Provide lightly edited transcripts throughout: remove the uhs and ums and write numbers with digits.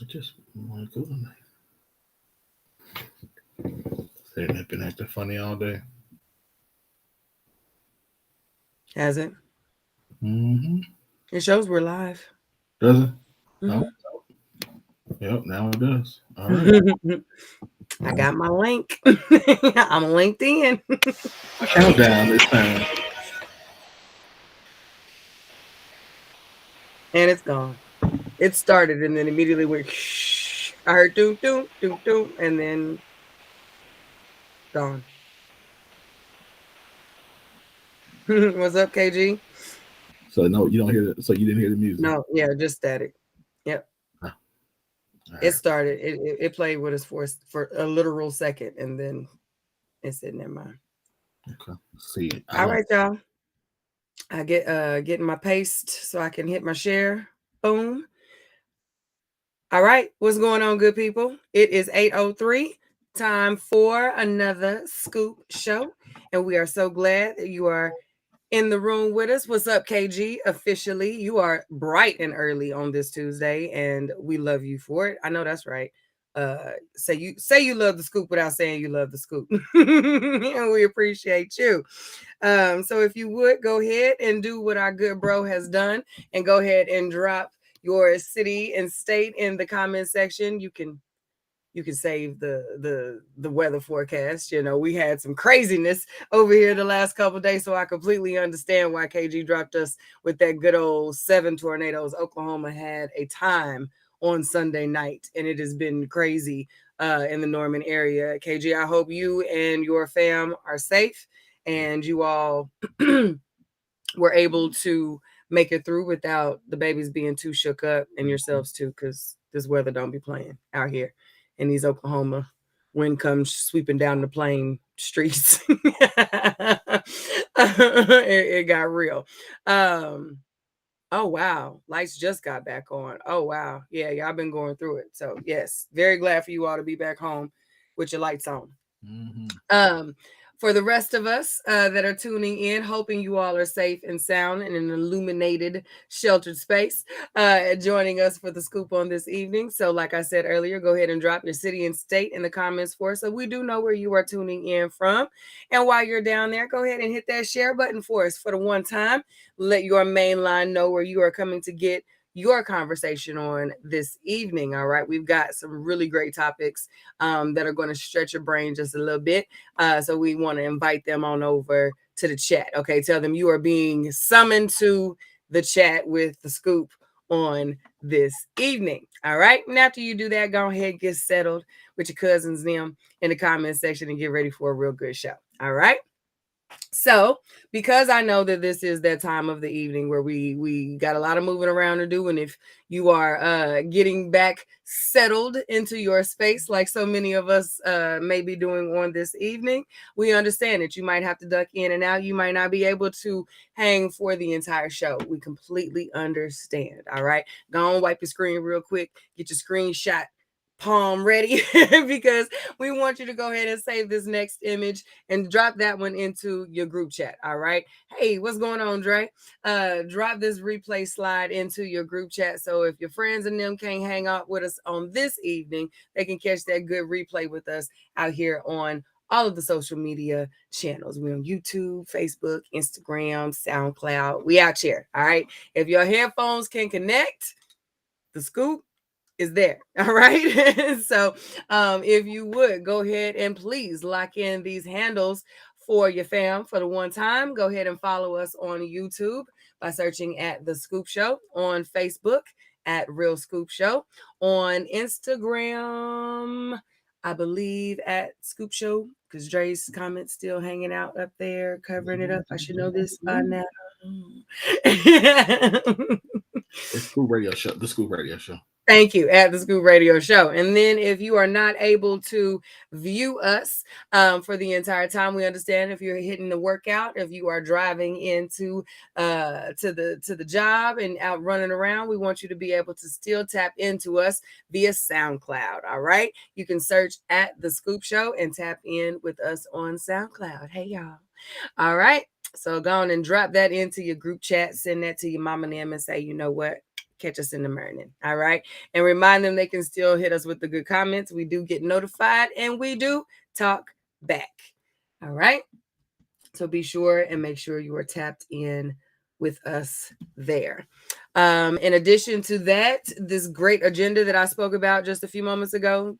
Just my goodness. They've been acting funny all day. Has it? Mm-hmm. It shows we're live. Does it? Oh, Mhm. yep. Now it does. All right. I got my link. I'm linked in. Countdown this time. And it's gone. It started and then immediately went shh. I heard doom, doom, doom, doom, and then gone. What's up, KG? So no, you don't hear the, so you didn't hear the music. No, yeah, just static. Yep. Ah, all It right. started. It played with us for a literal second, and then it said, "Never mind." Okay. See, I All don't. right, y'all. I getting my paste so I can hit my share. Boom. All right, what's going on, good people? It is 8:03. Time for another scoop show, and we are so glad that you are in the room with us. What's up, KG? Officially, you are bright and early on this Tuesday, and we love you for it. I know that's right. Say you love the scoop without saying you love the scoop, and we appreciate you. So if you would go ahead and do what our good bro has done, and go ahead and drop your city and state in the comment section. You can save the weather forecast. You know, we had some craziness over here the last couple of days, so I completely understand why KG dropped us with that good old 7 tornadoes. Oklahoma had a time on Sunday night, and it has been crazy in the Norman area. KG, I hope you and your fam are safe, and you all were able to make it through without the babies being too shook up, and yourselves too, because this weather don't be playing out here in these Oklahoma wind comes sweeping down the plain streets. It got real. Oh wow, lights just got back on. Oh wow, yeah, y'all been going through it. So yes, very glad for you all to be back home with your lights on. Mm-hmm. Um, for the rest of us that are tuning in, hoping you all are safe and sound in an illuminated, sheltered space, joining us for the scoop on this evening. So, like I said earlier, go ahead and drop your city and state in the comments for us so we do know where you are tuning in from. And while you're down there, go ahead and hit that share button for us for the one time. Let your main line know where you are coming to get your conversation on this evening. All right, we've got some really great topics that are going to stretch your brain just a little bit. So we want to invite them on over to the chat. Okay, tell them you are being summoned to the chat with the scoop on this evening. All right, and after you do that, go ahead and get settled with your cousins them in the comment section and get ready for a real good show. All right. So, because I know that this is that time of the evening where we got a lot of moving around to do, and if you are getting back settled into your space like so many of us may be doing on this evening, we understand that you might have to duck in and out. You might not be able to hang for the entire show. We completely understand. All right, go on, wipe your screen real quick, get your screenshot palm ready because we want you to go ahead and save this next image and drop that one into your group chat. All right. Hey, what's going on, Dre? Drop this replay slide into your group chat. So if your friends and them can't hang out with us on this evening, they can catch that good replay with us out here on all of the social media channels. We're on YouTube, Facebook, Instagram, SoundCloud. We out here. All right. If your headphones can connect, the scoop is there. All right. So if you would go ahead and please lock in these handles for your fam for the one time, go ahead and follow us on YouTube by searching at The Scoop Show, on Facebook at Real Scoop Show, on Instagram, I believe at Scoop Show, because Dre's comments still hanging out up there, covering it up. I should know this by now. It's School Radio Show. The School Radio Show. Thank you, at the Scoop Radio Show. And then if you are not able to view us for the entire time, we understand if you're hitting the workout, if you are driving into to the job and out running around, we want you to be able to still tap into us via SoundCloud. All right. You can search at the Scoop Show and tap in with us on SoundCloud. Hey y'all. All right. So go on and drop that into your group chat, send that to your mama and them and say, you know what? Catch us in the morning. All right. And remind them they can still hit us with the good comments. We do get notified and we do talk back. All right. So be sure and make sure you are tapped in with us there. In addition to that, this great agenda that I spoke about just a few moments ago,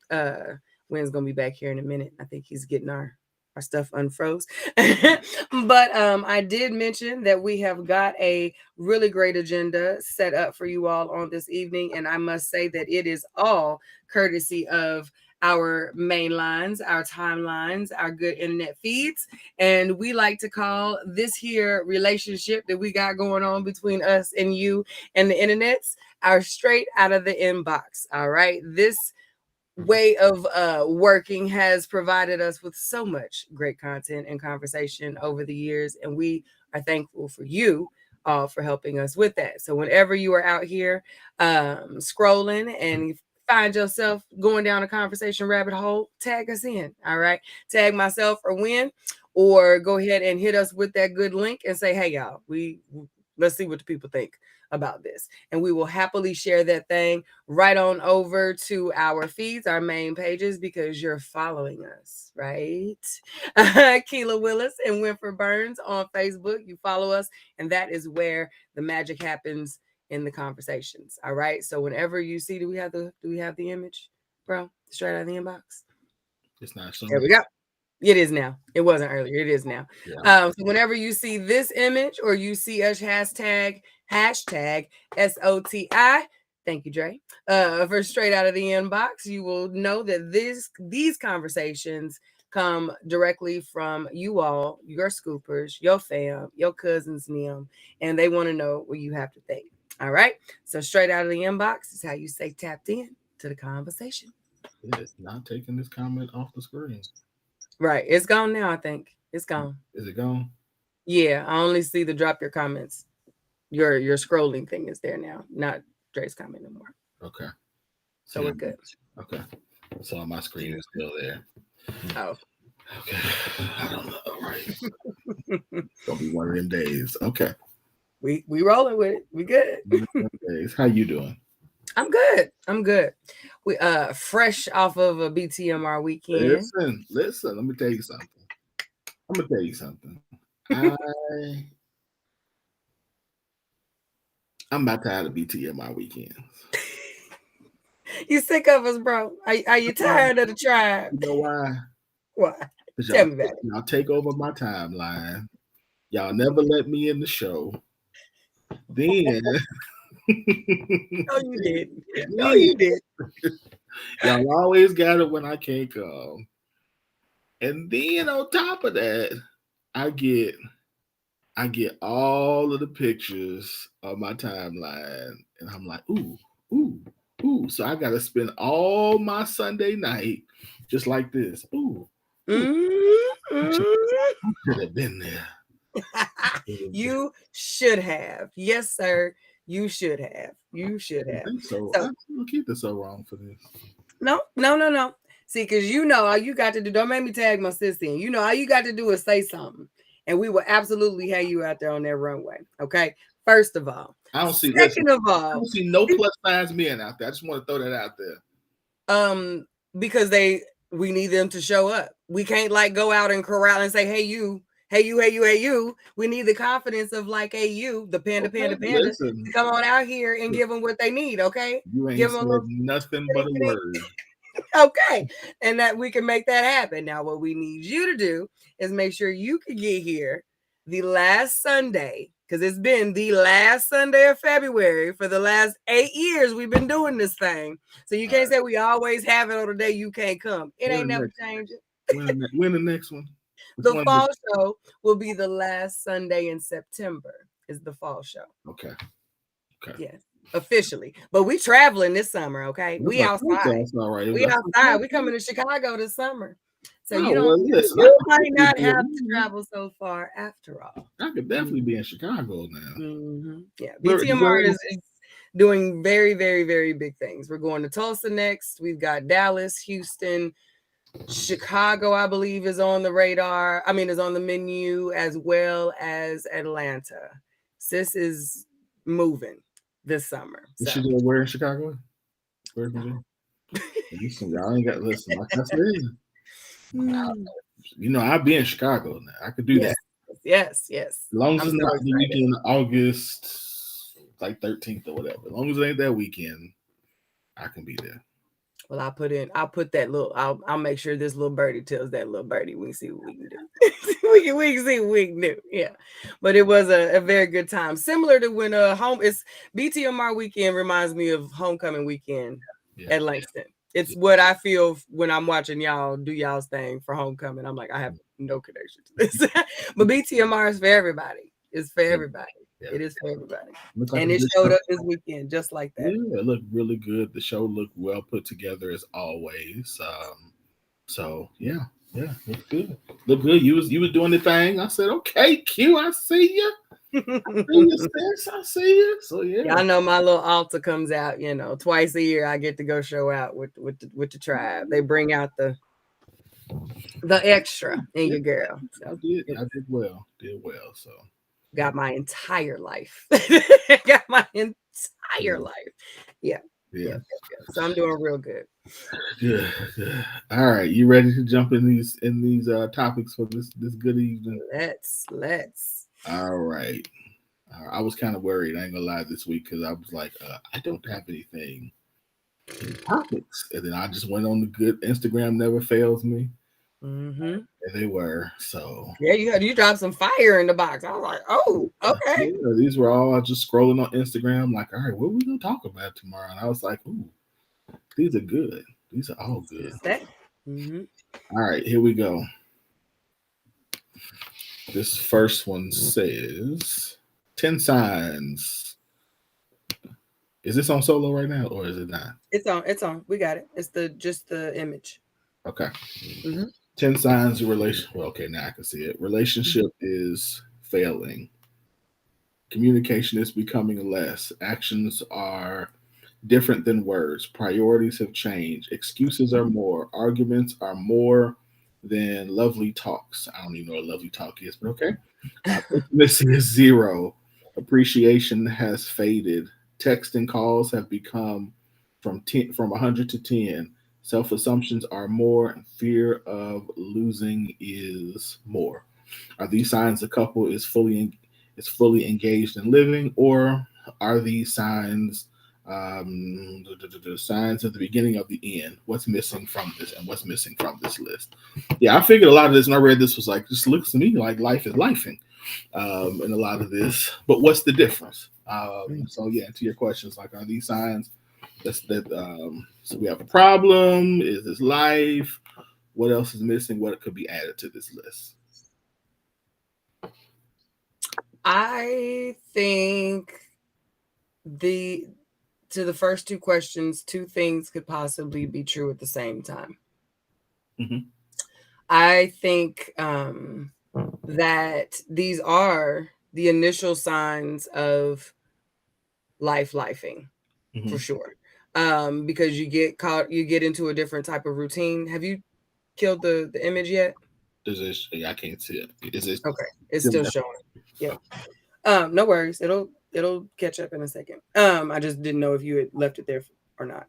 Wynn's gonna be back here in a minute. I think he's getting our stuff unfroze. But I did mention that we have got a really great agenda set up for you all on this evening, and I must say that it is all courtesy of our main lines, our timelines, our good internet feeds. And we like to call this here relationship that we got going on between us and you and the internets our straight out of the inbox. All right. This way of working has provided us with so much great content and conversation over the years. And we are thankful for you all for helping us with that. So whenever you are out here scrolling and find yourself going down a conversation rabbit hole, tag us in. All right. Tag myself or Wynn, or go ahead and hit us with that good link and say, hey, y'all, let's see what the people think about this. And we will happily share that thing right on over to our feeds, our main pages, because you're following us, right? Keela Willis and Winfred Burns on Facebook. You follow us, and that is where the magic happens in the conversations. All right. So whenever you see, do we have the image, bro? Straight out of the inbox. It's not showing. There we go. It is now. It wasn't earlier. It is now. Yeah. So whenever you see this image or you see us hashtag SOTI, thank you, Dre, for straight out of the inbox, you will know that these conversations come directly from you all, your scoopers, your fam, your cousins, them, and they want to know what you have to think. All right. So straight out of the inbox is how you stay tapped in to the conversation. It's not taking this comment off the screen. Right. It's gone now, I think. It's gone. Is it gone? Yeah. I only see the drop your comments. Your scrolling thing is there now, not Dre's comment anymore. Okay. So we're good. Okay. So my screen is still there. Oh. Okay. I don't know. All right. It's gonna be one of them days. Okay. We rolling with it. We good. How you doing? I'm good. We fresh off of a BTMR weekend. Listen, let me tell you something. I'm about tired of BTMR weekends. You sick of us, bro? Are you tired of the tribe? You know why? Why? Tell me about it. Y'all take over my timeline. Y'all never let me in the show. Then No, you didn't. No, you did. Y'all always got it when I can't come. And then on top of that, I get all of the pictures of my timeline, and I'm like, ooh. So I gotta spend all my Sunday night just like this. Ooh. I should have been there. You should have. Yes, sir. You should have. I think so. I keep this so wrong for this. No. See, because all you got to do, don't make me tag my sis in. All you got to do is say something, and we will absolutely have you out there on that runway. Okay. First of all, I don't see. Second of all, I don't see no plus size men out there. I just want to throw that out there. Because we need them to show up. We can't go out and corral and say, hey you. We need the confidence of hey you, the panda, listen, to come on out here and give them what they need. Okay. You ain't give them nothing but a word. Okay. And that we can make that happen. Now, what we need you to do is make sure you can get here the last Sunday, because it's been the last Sunday of February for the last 8 years we've been doing this thing. So you can't say we always have it on the day you can't come. It ain't never changing. When the next one? The fall show will be the last Sunday in September is the fall show. Okay. Yes. Officially. But we traveling this summer, okay? We outside. We outside. We coming to Chicago this summer. So you might not have to travel so far after all. I could definitely be in Chicago now. Mm-hmm. Yeah. BTMR is doing very, very, very big things. We're going to Tulsa next. We've got Dallas, Houston, Chicago, I believe, is on the radar. I mean, is on the menu, as well as Atlanta. Sis is moving this summer. Is So. she doing where in Chicago? Where in Virginia? Listen, y'all ain't got listen. Like I said, I'll be in Chicago now. I could do that. Yes. As long as it's not the weekend, August like 13th or whatever. As long as it ain't that weekend, I can be there. Well, I'll put that little, I'll make sure this little birdie tells that little birdie, we can see what we can do. we can see what we can do. Yeah. But it was a very good time. Similar to when it's BTMR weekend reminds me of homecoming weekend at Langston. It's what I feel when I'm watching y'all do y'all's thing for homecoming. I'm like, I have no connection to this. But BTMR is for everybody. It's for everybody. Yeah. It is for everybody. Like and it showed up this weekend just like that. Yeah, it looked really good. The show looked well put together as always. So yeah, looked good. Looked good. You was doing the thing. I said, okay, Q, I see you. I see you. So yeah. I know my little altar comes out, twice a year. I get to go show out with the tribe. They bring out the extra in your girl. So. I did well. So got my entire life. Got my entire life. Yeah. So I'm doing real good. Good. All right, you ready to jump in these topics for this good evening? Let's. All right. I was kind of worried. I ain't gonna lie this week because I was like, I don't have anything in topics, and then I just went on the good Instagram never fails me. Mm-hmm. And they were so. Yeah, you dropped some fire in the box. I was like, oh, okay. Yeah, these were all just scrolling on Instagram, like, all right, what are we gonna talk about tomorrow? And I was like, ooh, these are good. These are all good. Mm-hmm. All right, here we go. This first one says 10 signs. Is this on Solo right now, or is it not? It's on. We got it. It's just the image. Okay. Mm-hmm. 10 signs of relation. Well, okay, now I can see it. Relationship is failing. Communication is becoming less. Actions are different than words. Priorities have changed. Excuses are more. Arguments are more than lovely talks. I don't even know what lovely talk is, but okay. Missing is zero. Appreciation has faded. Text and calls have become from 100 to 10. Self-assumptions are more, and fear of losing is more. Are these signs the couple is fully engaged in living, or are these signs signs at the beginning of the end? What's missing from this, and what's missing from this list? Yeah, I figured a lot of this, and I read this was like, just looks to me like life is lifing, and a lot of this. But what's the difference? So yeah, to your questions, like, are these signs so we have a problem? Is this life? What else is missing? What could be added to this list? I think to the first two questions, two things could possibly be true at the same time. Mm-hmm. I think that these are the initial signs of lifing, mm-hmm. for sure. Because you get into a different type of routine. Have you killed the image yet? I can't see it. Is it okay? It's still showing. Yeah. No worries. It'll catch up in a second. I just didn't know if you had left it there or not.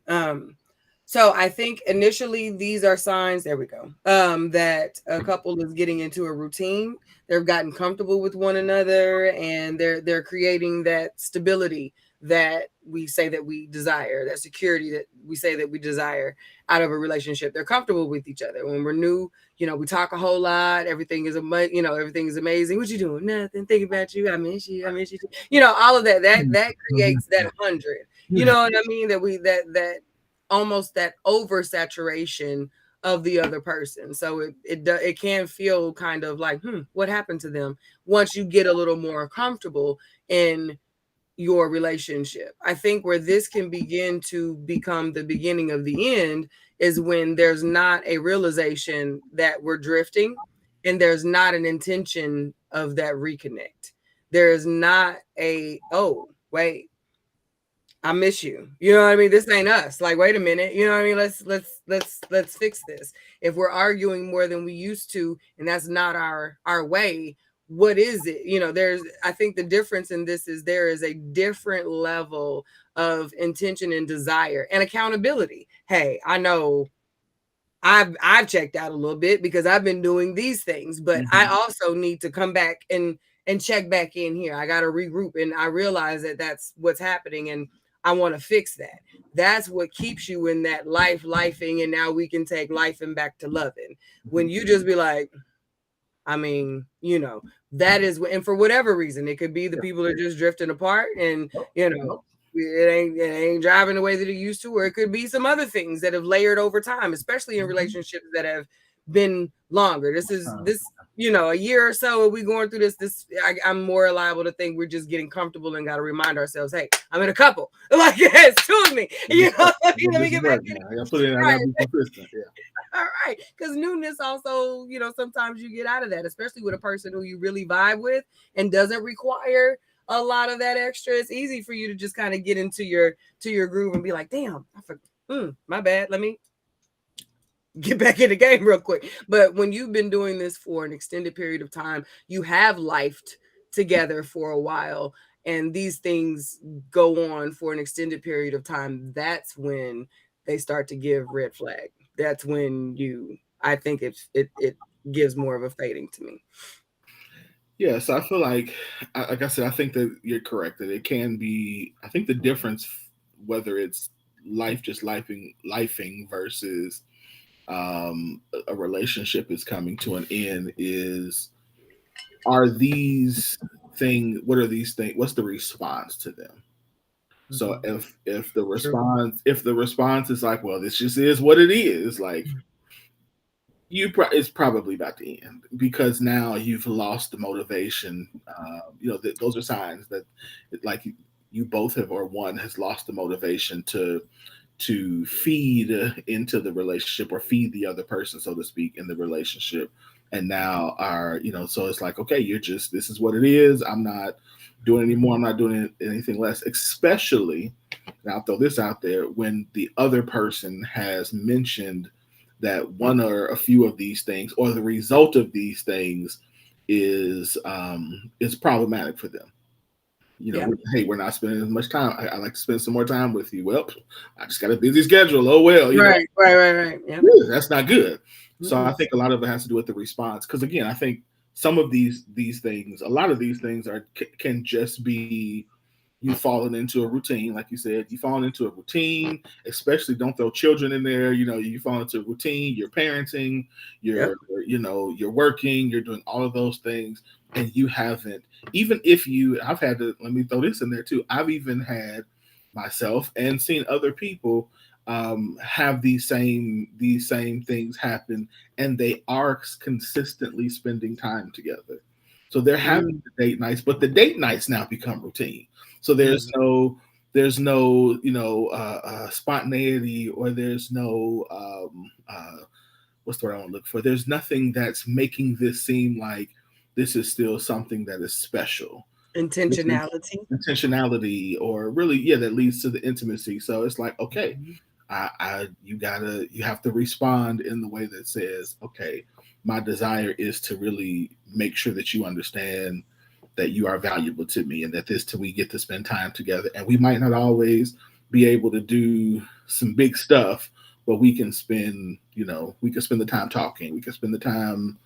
So I think initially these are signs, there we go, that a couple is getting into a routine. They've gotten comfortable with one another, and they're creating that stability that we say that we desire, that security that we say that we desire out of a relationship. They're comfortable with each other. When we're new, we talk a whole lot. Everything is everything is amazing. What you doing? Nothing. Thinking about you. I miss you. I miss you too. All of that creates that 100. You know what I mean? That almost that oversaturation of the other person. So it can feel kind of like, what happened to them once you get a little more comfortable in your relationship. I think where this can begin to become the beginning of the end is when there's not a realization that we're drifting, and there's not an intention of that reconnect. There is not a, oh, wait, I miss you. You know what I mean? This ain't us. Like, wait a minute. You know what I mean? Let's fix this. If we're arguing more than we used to, and that's not our way, what is it? You know, I think the difference in this is there is a different level of intention and desire and accountability. Hey, I know I've checked out a little bit because I've been doing these things, but I also need to come back and check back in here. I got to regroup, and I realize that that's what's happening, and I want to fix that. That's what keeps you in that lifing, and now we can take life and back to loving. When you just be like, I mean, you know, that is, and for whatever reason, it could be the people are just drifting apart, and you know, it ain't driving the way that it used to, or it could be some other things that have layered over time, especially in relationships that have been longer. This, you know, a year or so, are we going through this? I'm more liable to think we're just getting comfortable and got to remind ourselves, hey, I'm in a couple. Like, it's two of me. You know, let me get back in. I gotta put it in. I gotta be consistent. Yeah. All right, because newness also, you know, sometimes you get out of that, especially with a person who you really vibe with and doesn't require a lot of that extra. It's easy for you to just kind of get into your groove and be like, damn, my bad. Let me get back in the game real quick. But when you've been doing this for an extended period of time, you have lifed together for a while, and these things go on for an extended period of time, that's when they start to give red flag. That's when I think it gives more of a fading to me. Yeah, so I feel like I said, I think that you're correct, that it can be, I think the difference, whether it's lifing versus a relationship is coming to an end, is, what are these things, what's the response to them? So if the response is like, well, this just is what it is, like, it's probably about to end, because now you've lost the motivation. You know, those are signs that, like, you both have, or one has lost the motivation to feed into the relationship, or feed the other person, so to speak, in the relationship. And now so it's like, okay, this is what it is. I'm not doing anymore. I'm not doing anything less, especially, and I'll throw this out there, when the other person has mentioned that one or a few of these things, or the result of these things, is problematic for them. You know, hey, we're not spending as much time. I like to spend some more time with you. Well, I just got a busy schedule. Oh well, right. Yeah, that's not good. So I think a lot of it has to do with the response. Because again, I think some of these things, a lot of these things can just be you falling into a routine, like you said. You falling into a routine, especially, don't throw children in there. You know, you fall into a routine. You're parenting. You're working. You're doing all of those things, and you haven't. Even if I've had to. Let me throw this in there too. I've even had myself and seen other people have these same things happen, and they are consistently spending time together. So they're having the date nights, but the date nights now become routine. So there's no spontaneity, or there's no what's the word I want to look for? There's nothing that's making this seem like this is still something that is special. Intentionality, or really, that leads to the intimacy. So it's like, okay, you have to respond in the way that says, okay, my desire is to really make sure that you understand that you are valuable to me, and that we get to spend time together. And we might not always be able to do some big stuff, but we can spend the time talking. We can spend the time,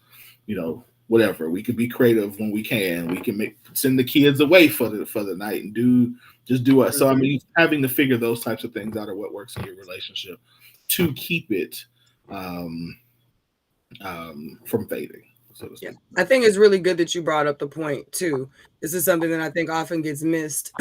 whatever. We can be creative when we can. We can send the kids away for the night and do us. So I mean, having to figure those types of things out are what works in your relationship to keep it from fading. So yeah, I think it's really good that you brought up the point too. This is something that I think often gets missed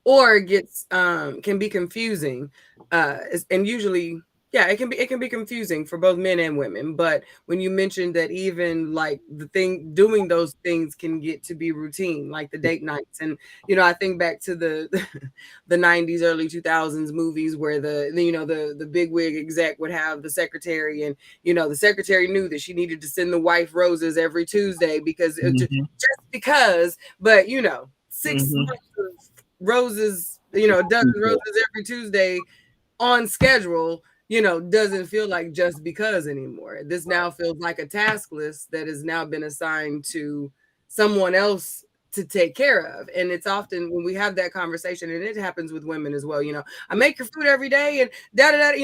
or gets can be confusing. And usually, it can be confusing for both men and women. But when you mentioned that even like doing those things can get to be routine, like the date nights. And, I think back to the 90s, early 2000s movies where the bigwig exec would have the secretary, and, the secretary knew that she needed to send the wife roses every Tuesday because just because, but 6 months of roses dozen roses every Tuesday on schedule, doesn't feel like just because anymore. This now feels like a task list that has now been assigned to someone else to take care of. And it's often when we have that conversation, and it happens with women as well, I make your food every day and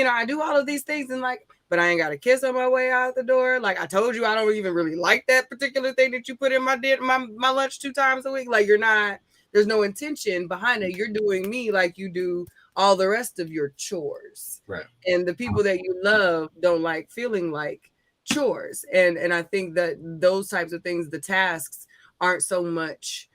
I do all of these things, and like, but I ain't got a kiss on my way out the door. Like I told you, I don't even really like that particular thing that you put in my lunch 2 times a week. Like there's no intention behind it. You're doing me like you do all the rest of your chores. Right. And the people that you love don't like feeling like chores. And I think that those types of things, the tasks, aren't so much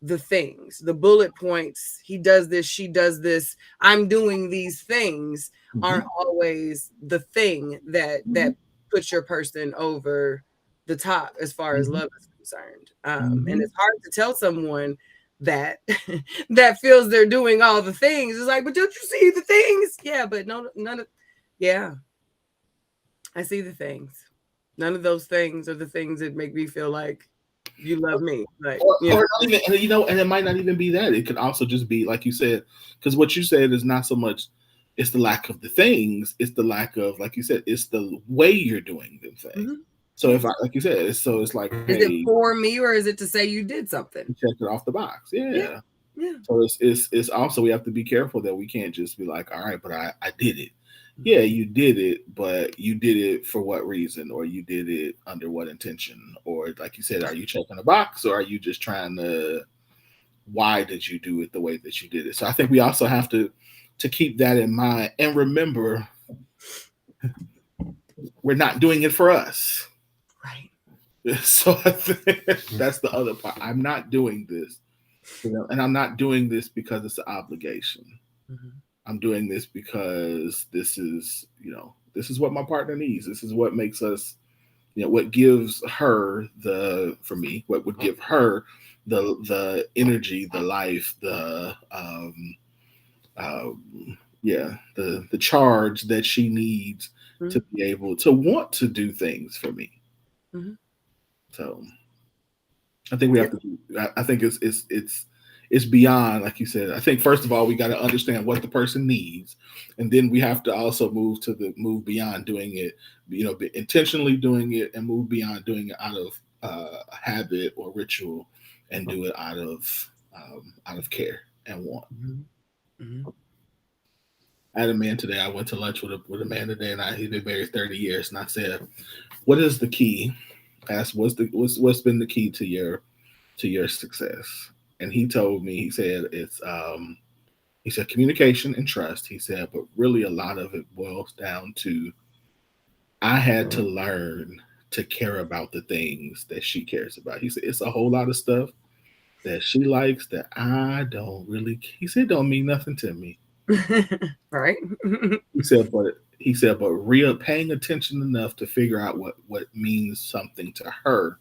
the things, the bullet points. He does this, she does this, I'm doing these things, aren't always the thing that puts your person over the top as far as love is concerned. And it's hard to tell someone that that feels they're doing all the things. It's like, but don't you see the things? Yeah, but none of, yeah, I see the things. None of those things are the things that make me feel like you love me. Like, or not even, and it might not even be that. It could also just be like you said, because what you said is not so much it's the lack of the things, it's the lack of, like you said, it's the way you're doing the thing. So if like you said, it's like, is it for me or is it to say you did something? Check it off the box. Yeah. So it's also, we have to be careful that we can't just be like, all right, but I did it. Yeah, you did it, but you did it for what reason, or you did it under what intention, or like you said, are you checking a box, or are you just trying to? Why did you do it the way that you did it? So I think we also have to keep that in mind and remember, we're not doing it for us. Right. So I think that's the other part. I'm not doing this, and I'm not doing this because it's an obligation. I'm doing this because this is what my partner needs. This is what makes us, what gives her what would give her the energy, the life, the charge that she needs to be able to want to do things for me. So I think we have to I think it's beyond, like you said. I think first of all, we got to understand what the person needs, and then we have to also move beyond doing it, intentionally doing it, and move beyond doing it out of habit or ritual, and do it out of care and want. I had a man today. I went to lunch with a man today, and he's been married 30 years, and I said, "What is the key?" I asked, "What's been the key to your success?" And he told me, he said, he said communication and trust. He said, but really a lot of it boils down to, I had to learn to care about the things that she cares about. He said, it's a whole lot of stuff that she likes that I don't really, he said, don't mean nothing to me. Right. He said, but real paying attention enough to figure out what means something to her,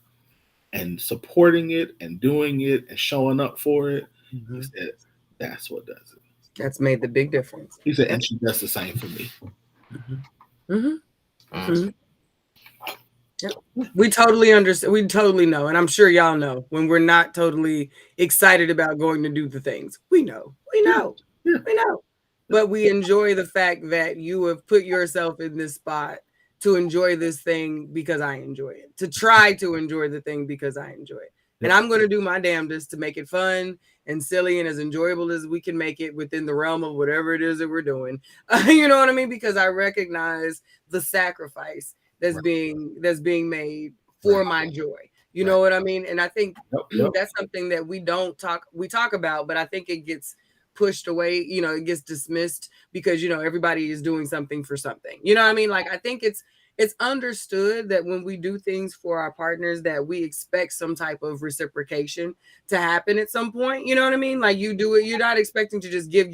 and supporting it and doing it and showing up for it. He said, that's what does it. That's made the big difference. He said, and she does the same for me. Yep. We totally understand. We totally know. And I'm sure y'all know when we're not totally excited about going to do the things. We know. We know. But we enjoy the fact that you have put yourself in this spot to enjoy this thing because I enjoy it, to try to enjoy the thing because I enjoy it. And I'm going to do my damnedest to make it fun and silly and as enjoyable as we can make it within the realm of whatever it is that we're doing. You know what I mean? Because I recognize the sacrifice that's being made for my joy. You know what I mean? And I think that's something that we talk about, but I think it gets pushed away, it gets dismissed because, everybody is doing something for something. You know what I mean? Like, I think it's understood that when we do things for our partners, that we expect some type of reciprocation to happen at some point. You know what I mean? Like, you do it, you're not expecting to just give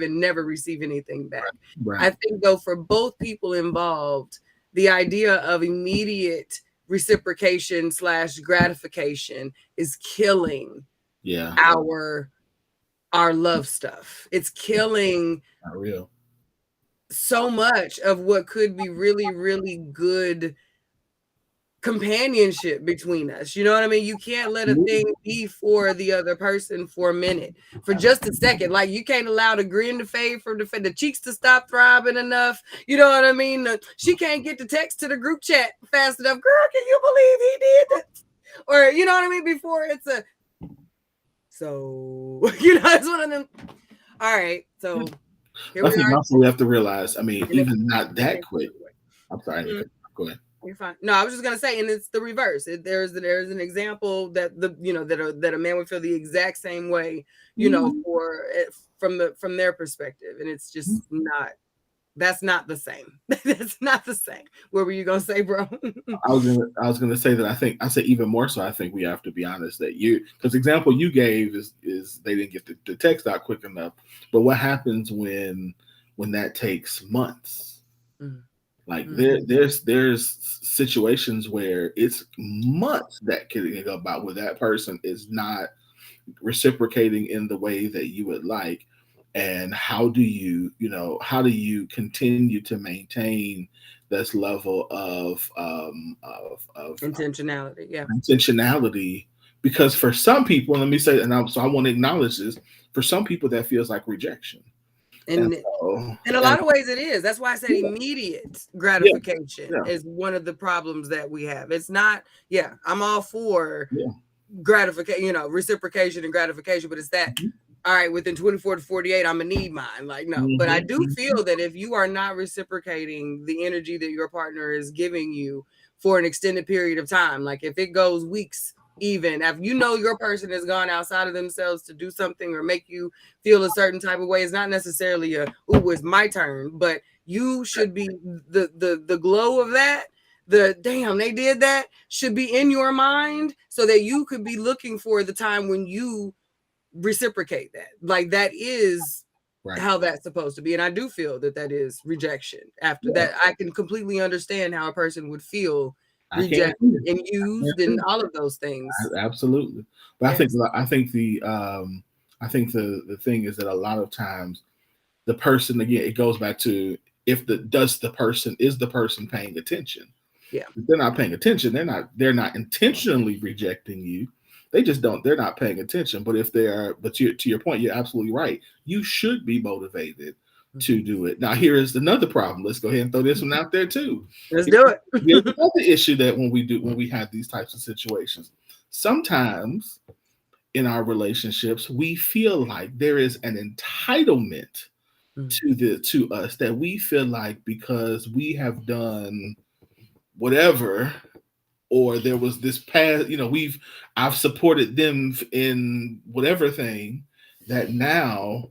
and never receive anything back. Right. I think though, for both people involved, the idea of immediate reciprocation / gratification is killing our love stuff. It's killing not real so much of what could be really, really good companionship between us. You know what I mean? You can't let a thing be for the other person for a minute, for just a second. Like, you can't allow the grin to fade from the cheeks to stop throbbing enough. You know what I mean? She can't get the text to the group chat fast enough. Girl, can you believe he did that? Or, you know what I mean? Before it's a, so, you know, it's one of them. All right. So I think also we have to realize, I mean, even not that quick. I'm sorry. Go ahead. You're fine. No, I was just gonna say, and it's the reverse. There's an example that that a man would feel the exact same way, you know, from their perspective, and it's just not. That's not the same. That's not the same. What were you gonna say, bro? I was gonna say that I say even more so. I think we have to be honest that because the example you gave is they didn't get the text out quick enough. But what happens when that takes months? Like there's situations where it's months that can go about where that person is not reciprocating in the way that you would like. And how do you continue to maintain this level of intentionality? Yeah, intentionality. Because for some people, let me say, so I want to acknowledge this. For some people, that feels like rejection. And in a lot of ways, it is. That's why I said immediate gratification is one of the problems that we have. It's not. Yeah, I'm all for gratification, reciprocation and gratification, but it's that. All right, within 24 to 48, I'm gonna need mine. Like, no, but I do feel that if you are not reciprocating the energy that your partner is giving you for an extended period of time, like if it goes weeks, even if your person has gone outside of themselves to do something or make you feel a certain type of way, it's not necessarily it's my turn, but you should be the glow of that. The damn, they did that should be in your mind so that you could be looking for the time when you reciprocate that. Like, that is how that's supposed to be. And I do feel that is rejection. After that, I can completely understand how a person would feel rejected and used and all of those things. Absolutely. But yes. I think the thing is that a lot of times the person, again, it goes back to is the person paying attention? Yeah. If they're not paying attention, they're not intentionally rejecting you. They just they're not paying attention. But if they are, but to your point, you're absolutely right. You should be motivated to do it. Now, here is another problem. Let's go ahead and throw this one out there too. Let's do it. Here's another issue that when we have these types of situations, sometimes in our relationships, we feel like there is an entitlement to us, that we feel like because we have done whatever, or there was this past, I've supported them in whatever thing, that now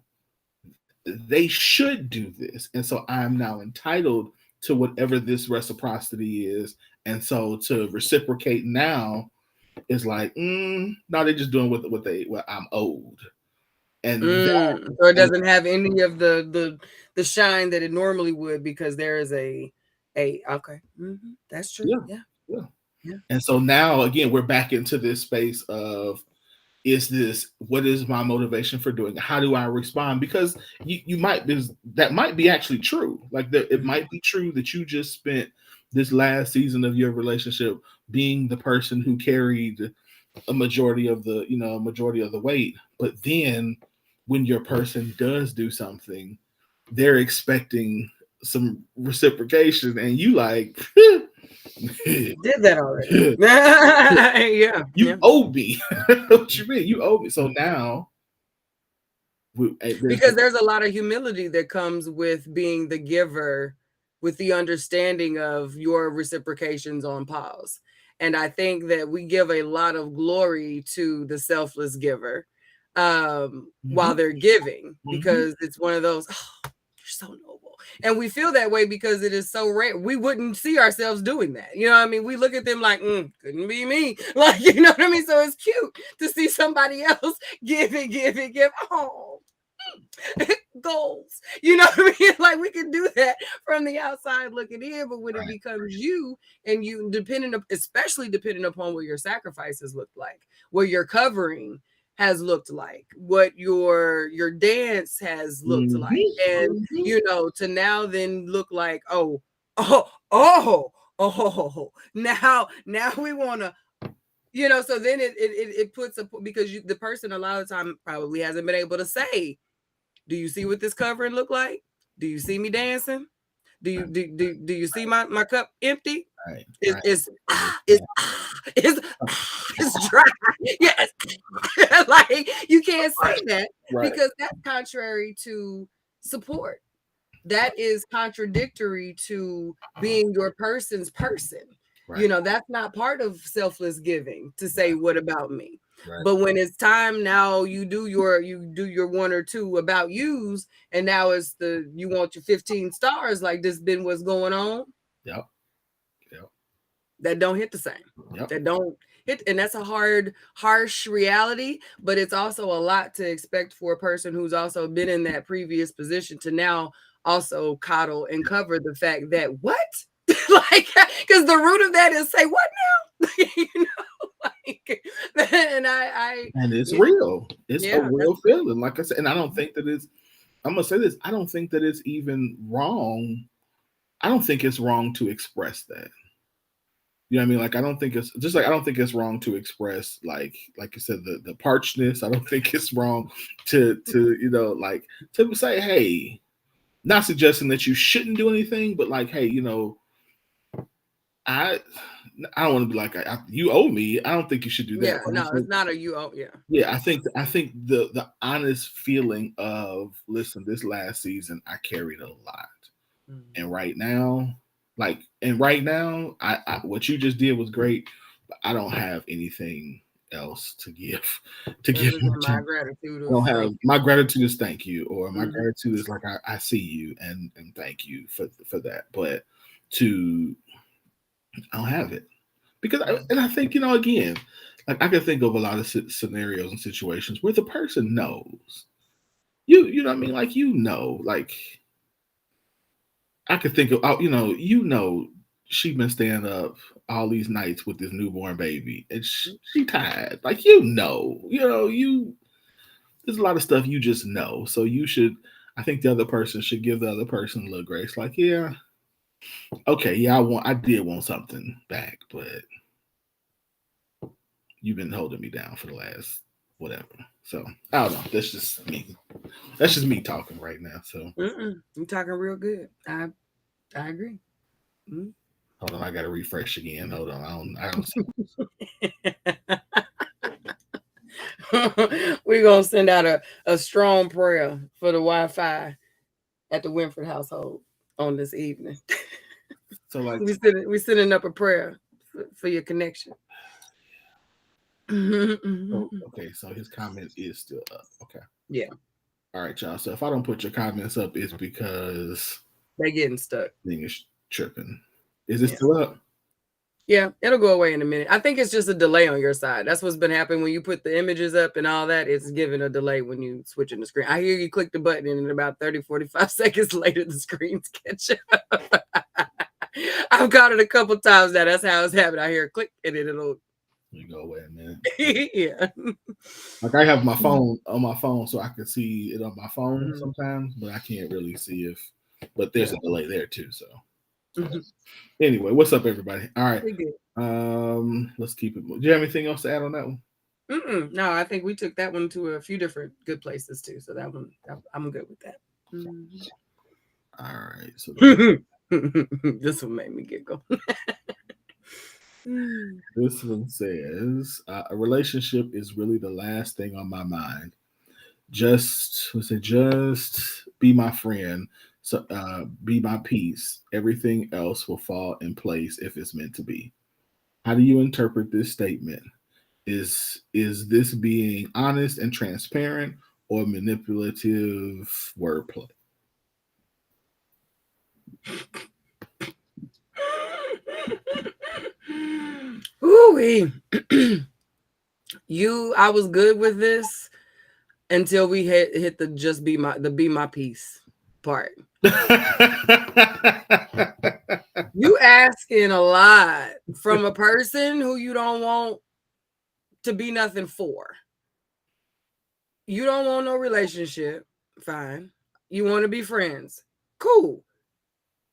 they should do this. And so I'm now entitled to whatever this reciprocity is. And so to reciprocate now is like, no, they're just doing what I'm owed. And so it doesn't have any of the shine that it normally would, because there is a okay. That's true. Yeah. And so now again, we're back into this space of, what is my motivation for doing it? How do I respond? Because that might be actually true. Like it might be true that you just spent this last season of your relationship being the person who carried a majority of the weight. But then when your person does do something, they're expecting some reciprocation, and you like did that already. You owe me. What you mean? You owe me. So now, because there's a lot of humility that comes with being the giver, with the understanding of your reciprocations on pause. And I think that we give a lot of glory to the selfless giver while they're giving, because it's one of those, you're so noble. And we feel that way because it is so rare. We wouldn't see ourselves doing that. You know what I mean? We look at them like, couldn't be me. Like, you know what I mean? So it's cute to see somebody else give. Oh, goals. You know what I mean? Like, we can do that from the outside looking in, but when it becomes you, and you especially depending upon what your sacrifices look like, what your covering has looked like, what your dance has looked like, and to now then look like, oh, Oh, now we want to, so then it puts a, because the person a lot of the time probably hasn't been able to say, do you see what this covering look like? Do you see me dancing? Do you see my cup empty? Right. It's dry. Yes. Like, you can't say that because that's contrary to support. That is contradictory to being your person's person. Right. That's not part of selfless giving to say, what about me? Right. But when it's time now, you do your one or two about yous, and now it's you want your 15 stars, like this been what's going on. Yep. That don't hit the same. Yep. That don't hit, and that's a harsh reality, but it's also a lot to expect for a person who's also been in that previous position to now also coddle and cover the fact that what? Like, because the root of that is say what now? And it's real. It's a real feeling. Like I said, and I don't think that I'm gonna say this, I don't think that it's even wrong. I don't think it's wrong to express that. You know what I mean? Like, I don't think it's wrong to express, like you said, the parchedness. I don't think it's wrong to like to say, hey, not suggesting that you shouldn't do anything, but like, hey, I don't want to be like, you owe me. I don't think you should do that. Yeah, no, it's not a you owe. Yeah. Yeah, I think the honest feeling of, listen, this last season I carried a lot, and right now, I what you just did was great, but I don't have anything else to give. My gratitude. I don't have my gratitude is thank you, or my gratitude is like I see you and thank you for that. But I don't have it because I think again, like I can think of a lot of scenarios and situations where the person knows. You know what I mean? Like like I could think of she's been staying up all these nights with this newborn baby, and she tired. Like there's a lot of stuff you just know. So you should. I think the other person should give the other person a little grace. Like, yeah, okay, yeah, I did want something back, but you've been holding me down for the last whatever. So I don't know. That's just me. That's just me talking right now. So you're talking real good. I agree. Hold on, I gotta refresh again. Hold on, I don't see. We're gonna send out a strong prayer for the Wi-Fi at the Winford household on this evening. So like we're sending up a prayer for your connection. Okay, so his comment is still up. Okay. Yeah. All right, y'all. So if I don't put your comments up, it's because they're getting stuck. Thing is tripping. Is it still up? Yeah, it'll go away in a minute. I think it's just a delay on your side. That's what's been happening when you put the images up and all that. It's giving a delay when you switching the screen. I hear you click the button and about 30-45 seconds later, the screens catch up. I've got it a couple times now. That's how it's happening. I hear a click and then it'll go away a minute. Yeah. Like I have my phone on my phone so I can see it on my phone sometimes, but I can't really see but there's a delay there too. So anyway, what's up, everybody? All right. Let's keep it. Do you have anything else to add on that one? No, I think we took that one to a few different good places too. So that one, I'm good with that. All right. So this one made me giggle. This one says, a relationship is really the last thing on my mind. Just be my friend. So be my peace. Everything else will fall in place if it's meant to be. How do you interpret this statement? Is this being honest and transparent or manipulative wordplay? Ooh, I was good with this until we hit the be my peace part. You asking a lot from a person who you don't want to be nothing for. You don't want no relationship. Fine. You want to be friends. Cool.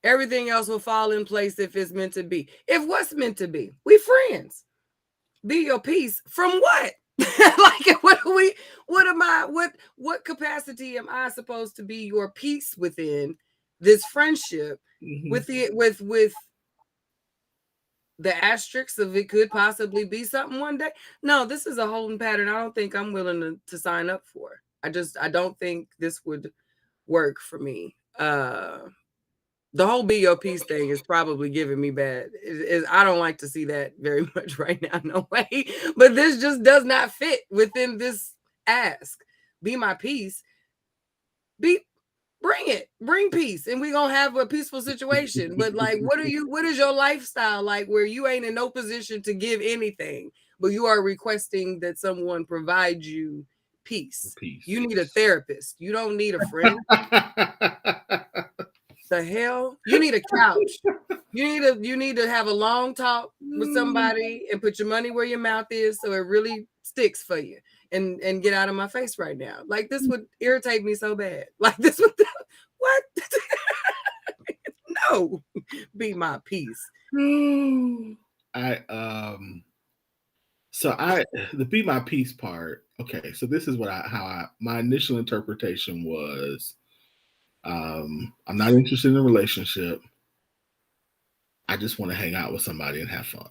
Everything else will fall in place if it's meant to be. If what's meant to be, we friends. Be your peace from what? Like, what capacity am I supposed to be your peace within this friendship? With the asterisks of it could possibly be something one day. No, this is a holding pattern I don't think I'm willing to sign up for. I don't think this would work for me. The whole be your peace thing is probably giving me bad. I don't like to see that very much right now. No way. But this just does not fit within this ask. Be my peace. Bring peace, and we're gonna have a peaceful situation. But like, what is your lifestyle like where you ain't in no position to give anything, but you are requesting that someone provide you peace? You need a therapist. You don't need a friend. The hell? You need a couch. You need to have a long talk with somebody and put your money where your mouth is so it really sticks for you. And get out of my face right now. Like, this would irritate me so bad. Like, this would what? No, be my peace. The be my peace part. Okay, so this is my initial interpretation was. I'm not interested in a relationship. I just want to hang out with somebody and have fun.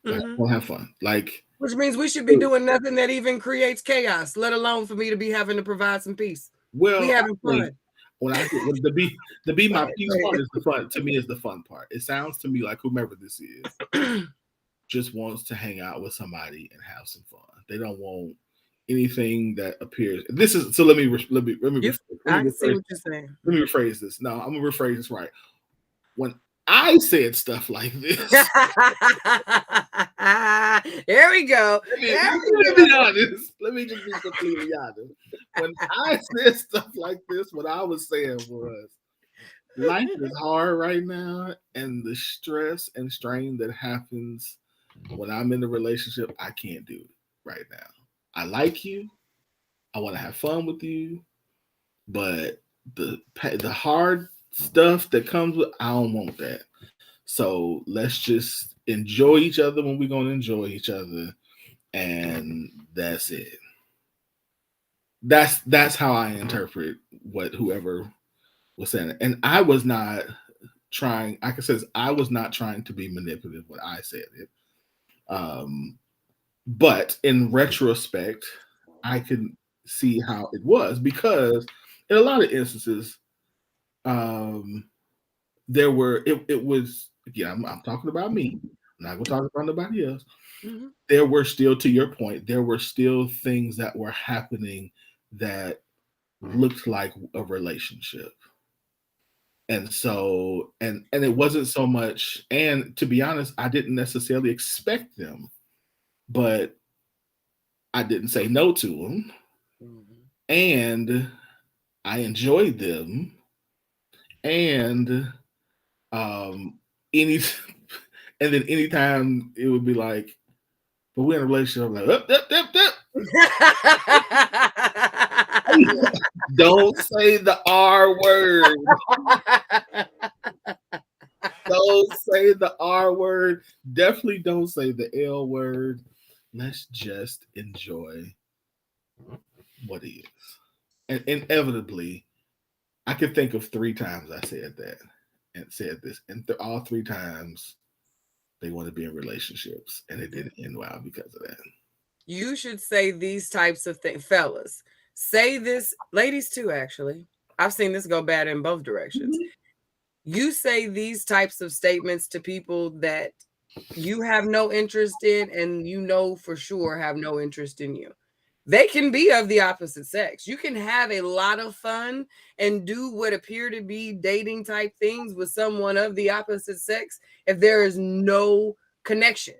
I want to have fun. Like, which means we should be doing nothing that even creates chaos, let alone for me to be having to provide some peace. Well, we having fun. When the be my peace part is the fun. To me, is the fun part. It sounds to me like whomever this is just wants to hang out with somebody and have some fun. They don't want anything that appears. This is so. Let me see what you're saying. Let me rephrase this. No, I'm gonna rephrase this right. When I said stuff like this, here we go. Let me just be completely honest. When I said stuff like this, what I was saying was, life is hard right now, and the stress and strain that happens when I'm in a relationship, I can't do it right now. I like you. I want to have fun with you, but the hard stuff that comes with, I don't want that. So let's just enjoy each other when we're going to enjoy each other, and that's it. That's how I interpret what whoever was saying. And I was not trying. Like I said, I was not trying to be manipulative when I said it. But in retrospect, I can see how it was, because in a lot of instances, there were it was, again, I'm talking about me. I'm not going to talk about nobody else. Mm-hmm. There were still, to your point, there were still things that were happening that looked like a relationship. And so, and it wasn't so much, and to be honest, I didn't necessarily expect them, but I didn't say no to them. Mm-hmm. And I enjoyed them. And and then anytime it would be like, but we're in a relationship, I'm like, don't say the R word. Don't say the R word. Definitely don't say the L word. Let's just enjoy what is. And inevitably, I could think of 3 times I said that and said this. And all 3 times they want to be in relationships, and it didn't end well because of that. You should say these types of things, fellas. Say this, ladies too, actually. I've seen this go bad in both directions. Mm-hmm. You say these types of statements to people that you have no interest in, and you know for sure have no interest in you. They can be of the opposite sex. You can have a lot of fun and do what appear to be dating type things with someone of the opposite sex if there is no connection.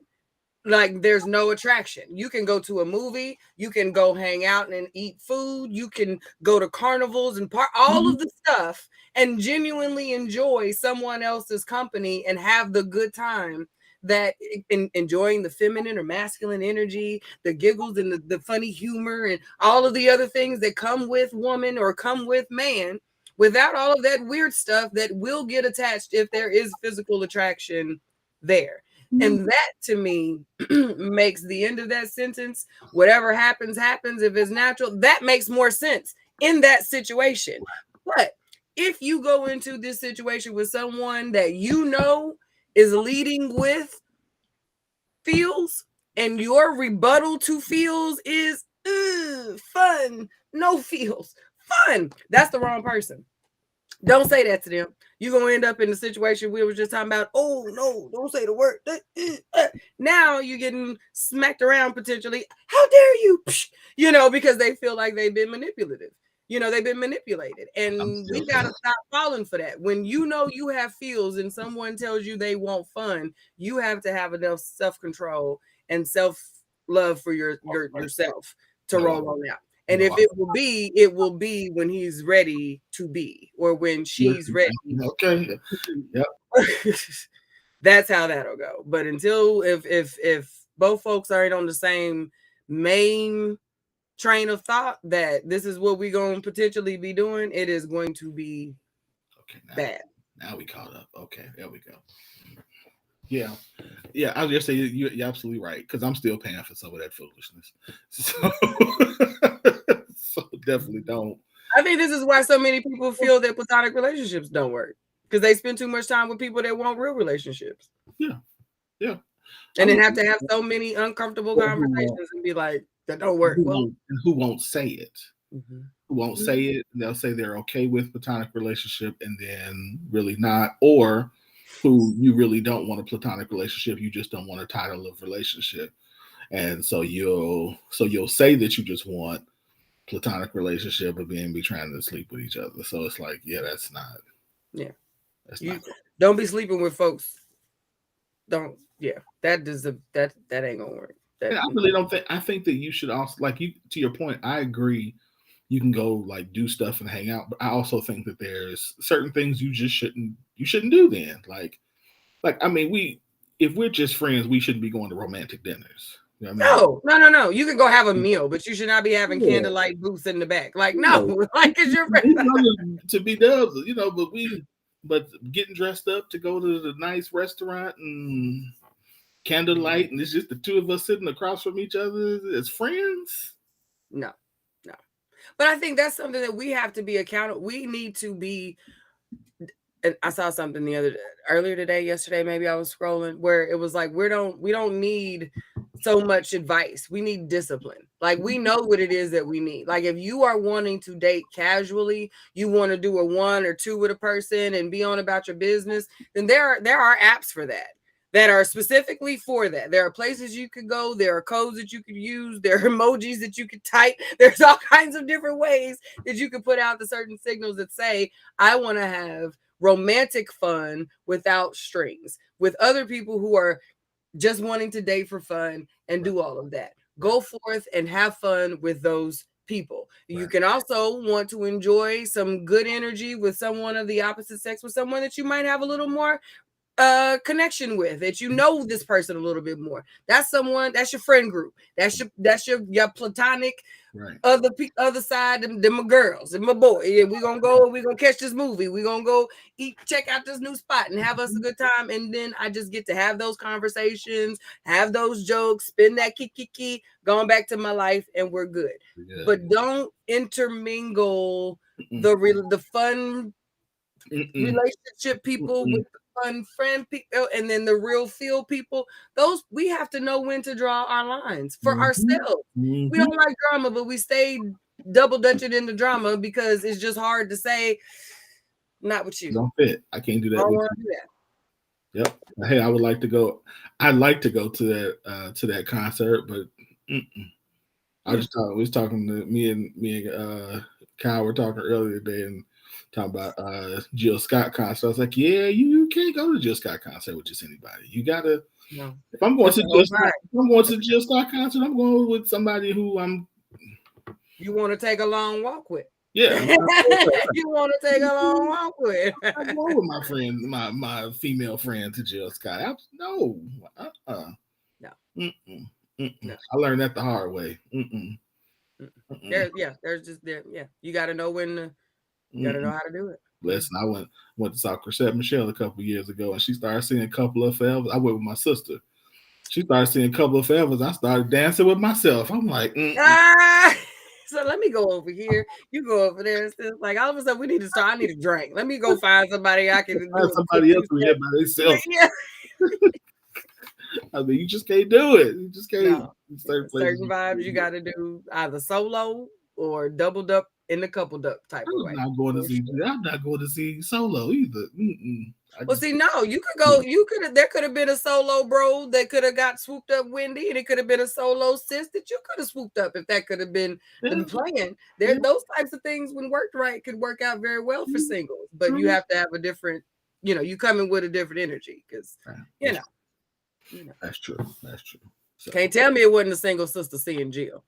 Like, there's no attraction. You can go to a movie, you can go hang out and eat food, you can go to carnivals and all of the stuff and genuinely enjoy someone else's company and have the good time, that enjoying the feminine or masculine energy, the giggles and the funny humor and all of the other things that come with woman or come with man, without all of that weird stuff that will get attached if there is physical attraction there. And that to me makes the end of that sentence, whatever happens, happens. If it's natural, that makes more sense in that situation. But if you go into this situation with someone that you know is leading with feels, and your rebuttal to feels is fun, no feels, fun, that's the wrong person. Don't say that to them. You're going to end up in the situation we were just talking about. Oh, no, don't say the word. Now you're getting smacked around potentially. How dare you? You know, because they feel like they've been manipulative. You know, they've been manipulated. And we got to stop falling for that. When you know you have feels and someone tells you they want fun, you have to have enough self-control and self-love for yourself to roll on out. And if it will be when he's ready to be, or when she's ready. Okay. Yep. That's how that'll go. But until if both folks aren't on the same main train of thought that this is what we're going to potentially be doing, it is going to be bad. Now we caught up. Okay, there we go. Yeah. I was just saying you're absolutely right, because I'm still paying for some of that foolishness. So definitely don't. I think this is why so many people feel that platonic relationships don't work, because they spend too much time with people that want real relationships. Yeah. And then have to have so many uncomfortable conversations and be like, that don't work. And who won't say it? Mm-hmm. Who won't say it? They'll say they're okay with platonic relationship and then really not, or who you really don't want a platonic relationship, you just don't want a title of relationship, and so you'll say that you just want platonic relationship, but then be trying to sleep with each other. So it's like, that's not. Yeah, don't be sleeping with folks. Don't. Yeah, that ain't gonna work. I really don't think. I think that you should also, like, you, to your point, I agree. You can go like do stuff and hang out, but I also think that there's certain things you just shouldn't do then. Like I mean, if we're just friends, we shouldn't be going to romantic dinners. You know what I mean? No. You can go have a meal, but you should not be having candlelight booths in the back. Like, no, like, it's your friend. To be dubs, but getting dressed up to go to the nice restaurant and candlelight, and it's just the two of us sitting across from each other as friends. No. But I think that's something that we have to be accountable. We need to be. And I saw something yesterday, maybe I was scrolling, where it was like, we don't need so much advice. We need discipline. Like, we know what it is that we need. Like, if you are wanting to date casually, you want to do a 1 or 2 with a person and be on about your business, then there are apps for that are specifically for that. There are places you could go. There are codes that you could use. There are emojis that you could type. There's all kinds of different ways that you could put out the certain signals that say, I want to have romantic fun without strings, with other people who are just wanting to date for fun and do all of that. Go forth and have fun with those people. You can also want to enjoy some good energy with someone of the opposite sex, with someone that you might have a little more connection with, that you know this person a little bit more. That's your friend group. That's your platonic other side, them my girls and my boy. Yeah, we're gonna catch this movie. We're gonna go check out this new spot and have us a good time. And then I just get to have those conversations, have those jokes, spend that kiki, going back to my life, and we're good. But don't intermingle the fun relationship people with fun friend people, and then the real feel people. Those, we have to know when to draw our lines for ourselves. We don't like drama, but we stay double dutching in the drama because it's just hard to say, not with you. Don't fit. I can't do that. I don't want to do that. Yep. Hey, I would like to go. I'd like to go to that concert, but I was talking to me and Kyle were talking earlier today, and talking about Jill Scott concert. I was like, yeah, you can't go to Jill Scott concert with just anybody. You gotta. No. If I'm going to Jill Scott concert, I'm going with somebody who you want to take a long walk with. Yeah. You want to take a long walk with. I'm going with my friend, my female friend to Jill Scott. No. No. I learned that the hard way. There's just. You got to know when You gotta know how to do it. Listen, I went to saw Chrisette Michele a couple years ago, and she started singing a couple of Forever. I went with my sister. She started singing a couple of Forevers. I started dancing with myself. I'm like, so let me go over here. You go over there. It's like all of a sudden we need to start. I need a drink. Let me go find somebody I can find somebody else here by themselves. Yeah. I mean, you just can't do it. You just can't. No. Certain vibes you got to do either solo or doubled up in the coupled up type of way. I'm not going to see solo either. Well, see, no, you could go. There could have been a solo bro that could have got swooped up Wendy, and it could have been a solo sis that you could have swooped up if that could have been the plan. Those types of things, when worked right, could work out very well for singles. But you have to have a different, you come in with a different energy because That's true. That's true. So, can't tell me it wasn't a single sister seeing Jill.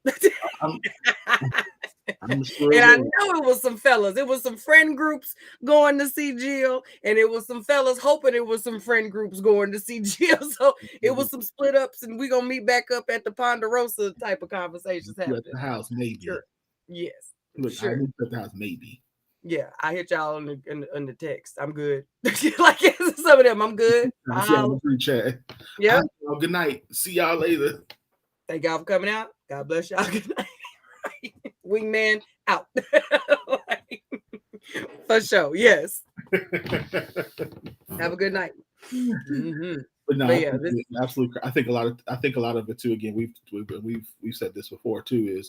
I'm sure and I know it was some fellas. It was some friend groups going to see Jill, and it was some fellas hoping it was some friend groups going to see Jill. So it was some split ups, and we're gonna meet back up at the Ponderosa type of conversations happening. At the house, maybe. Sure. Yes. Look, sure. I moved at the house, maybe. Yeah, I hit y'all on the text. I'm good. Like some of them, I'm good. See y'all in the free chat. Yeah. Good night. See y'all later. Thank y'all for coming out. God bless y'all. Good night. Wingman out. For sure. Yes. Have a good night. Mm-hmm. But no, absolutely. I think a lot of it too. Again, we've said this before too.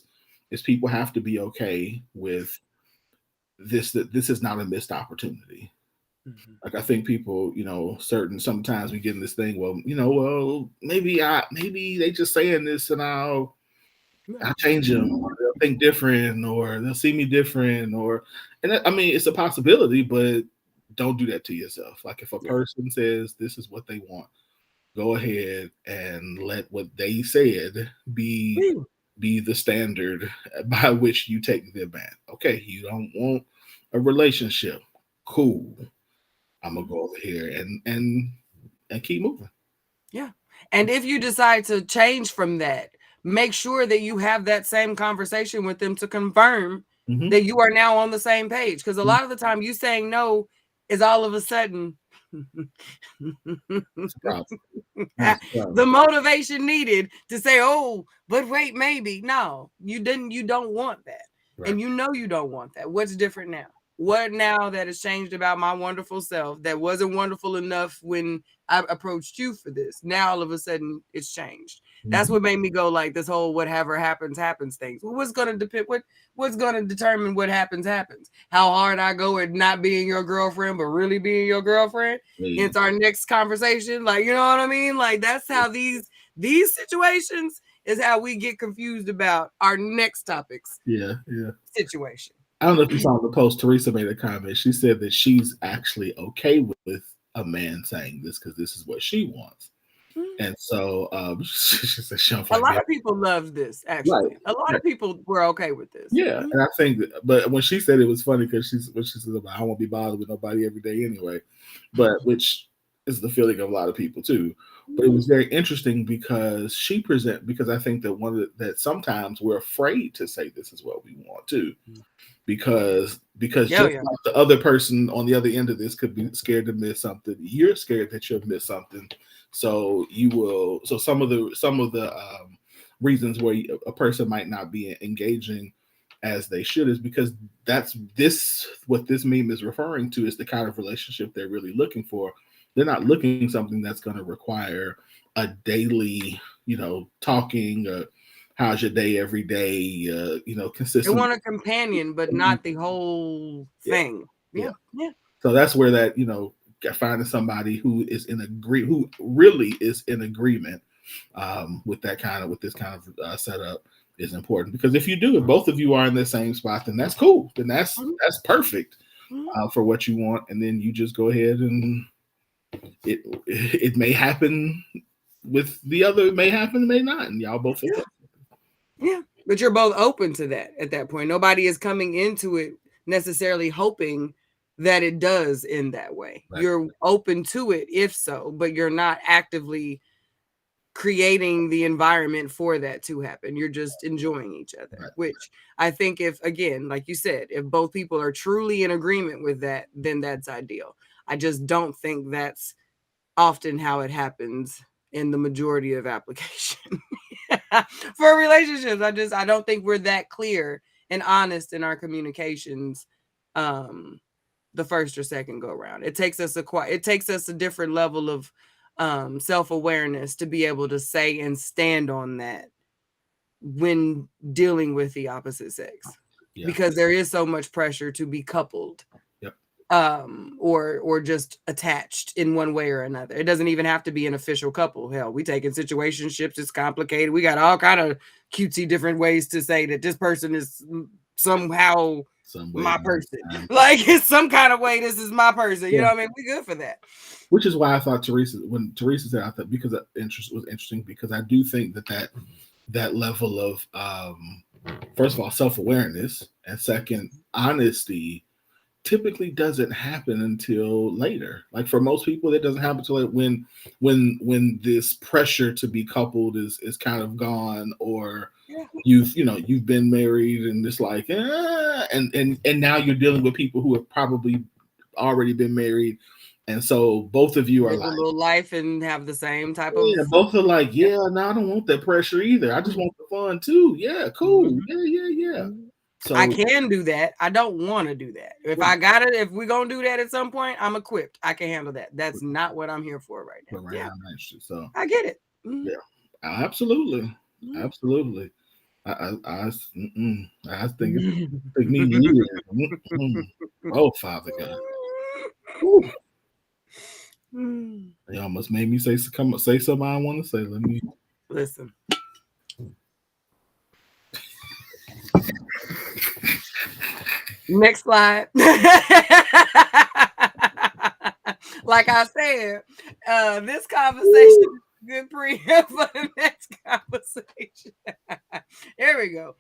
Is people have to be okay with this. That this is not a missed opportunity. Mm-hmm. Like I think people, sometimes we get in this thing. Well, maybe they just saying this and I'll change them, or they'll think different, or they'll see me different, it's a possibility, but don't do that to yourself. Like if a person says this is what they want, go ahead and let what they said be the standard by which you take them at. Okay, you don't want a relationship. Cool. I'm gonna go over here and keep moving. Yeah. And if you decide to change from that, make sure that you have that same conversation with them to confirm that you are now on the same page. Because a lot of the time you saying no is all of a sudden the motivation needed to say, oh, but wait, maybe. No, you don't want that. Right. And you don't want that. What's different now? What now that has changed about my wonderful self that wasn't wonderful enough when I approached you for this? Now all of a sudden it's changed. That's what made me go like this whole whatever happens things. Well, what's going to depend? What's going to determine what happens? How hard I go at not being your girlfriend, but really being your girlfriend. It's our next conversation. Like, you know what I mean? Like that's how these situations is how we get confused about our next topics. Yeah. Situation. I don't know if you saw the post. Teresa made a comment. She said that she's actually okay with a man saying this because this is what she wants. And so she said a lot of people love this, actually. Right. A lot of people were okay with this. Yeah. And I think but when she said it was funny because she said, I won't be bothered with nobody every day anyway. But which is the feeling of a lot of people too. But it was very interesting because because I think that that sometimes we're afraid to say this is what we want too. Because like the other person on the other end of this could be scared to miss something. You're scared that you'll miss something. So some of the reasons where a person might not be engaging as they should is because what this meme is referring to is the kind of relationship they're really looking for. They're not looking something that's going to require a daily, talking, how's your day every day, consistent. They want a companion, but not the whole thing. Yeah. So that's where that, finding somebody who really is in agreement with this kind of setup is important. Because if you do, if both of you are in the same spot, then that's cool. Then that's perfect for what you want. And then you just go ahead and it may happen with the other, it may happen, it may not, and y'all both feel Yeah, but you're both open to that at that point. Nobody is coming into it necessarily hoping that it does in that way. Right. You're open to it if so, but you're not actively creating the environment for that to happen. You're just enjoying each other, Right. which I think if, again, like you said, if both people are truly in agreement with that, then that's ideal. I just don't think that's often how it happens in the majority of application for relationships. I don't think we're that clear and honest in our communications the first or second go around. It takes us a different level of self-awareness to be able to say and stand on that when dealing with the opposite sex. Yeah. Because there is so much pressure to be coupled. Yep. Or just attached in one way or another. It doesn't even have to be an official couple. Hell, we take in situationships. It's complicated. We got all kind of cutesy different ways to say that this person is somehow my person. Like, it's some kind of way this is my person. You know what I mean? We good for that. Which is why I thought when Teresa said, I thought, because it was interesting, because I do think that level of first of all, self-awareness, and second, honesty typically doesn't happen until later. Like, for most people, it doesn't happen until when this pressure to be coupled is kind of gone, or you've been married and it's like and now you're dealing with people who have probably already been married, and so both of you are like a little life and have the same type of both are like, no, I don't want that pressure either. I just want the fun too. Yeah, cool. Yeah. So I can do that. I don't want to do that. If I got it, if we're gonna do that at some point, I'm equipped. I can handle that. That's not what I'm here for right now. Now, so I get it. Yeah, absolutely. Absolutely. I think it took me years. Oh, Father God. They almost made me say something I want to say. Let me listen. Next slide. Like I said, this conversation is a good preamp for the next conversation. Here we go.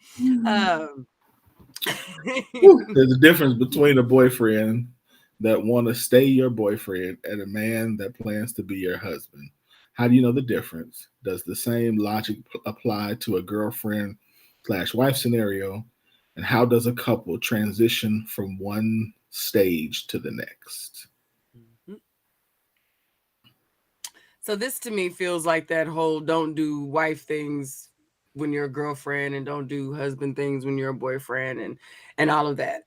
There's a difference between a boyfriend that want to stay your boyfriend and a man that plans to be your husband. How do you know the difference? Does the same logic apply to a girlfriend/wife scenario? And how does a couple transition from one stage to the next? So this to me feels like that whole don't do wife things when you're a girlfriend and don't do husband things when you're a boyfriend and all of that.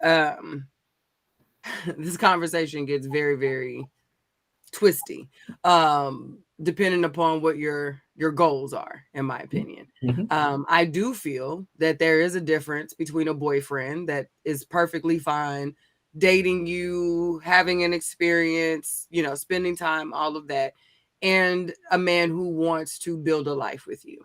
This conversation gets very, very twisty, depending upon what your goals are, in my opinion. I do feel that there is a difference between a boyfriend that is perfectly fine dating you, having an experience, spending time, all of that, and a man who wants to build a life with you.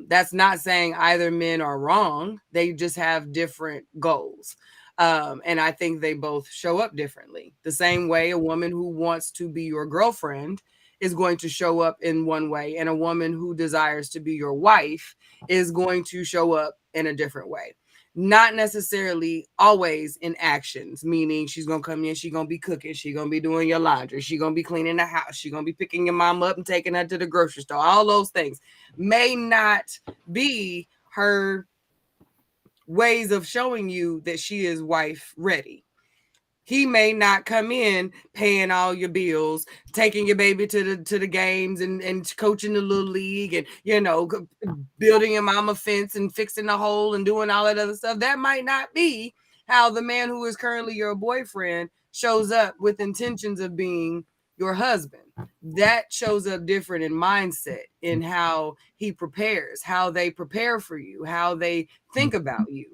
That's not saying either men are wrong. They just have different goals. And I think they both show up differently. The same way a woman who wants to be your girlfriend is going to show up in one way, and a woman who desires to be your wife is going to show up in a different way. Not necessarily always in actions, meaning she's going to come in, she's going to be cooking, she's going to be doing your laundry, she's going to be cleaning the house, she's going to be picking your mom up and taking her to the grocery store. All those things may not be her ways of showing you that she is wife ready. He may not come in paying all your bills, taking your baby to the games and coaching the little league and, building your mama fence and fixing the hole and doing all that other stuff. That might not be how the man who is currently your boyfriend shows up with intentions of being your husband. That shows up different in mindset, in how he prepares, how they prepare for you, how they think about you,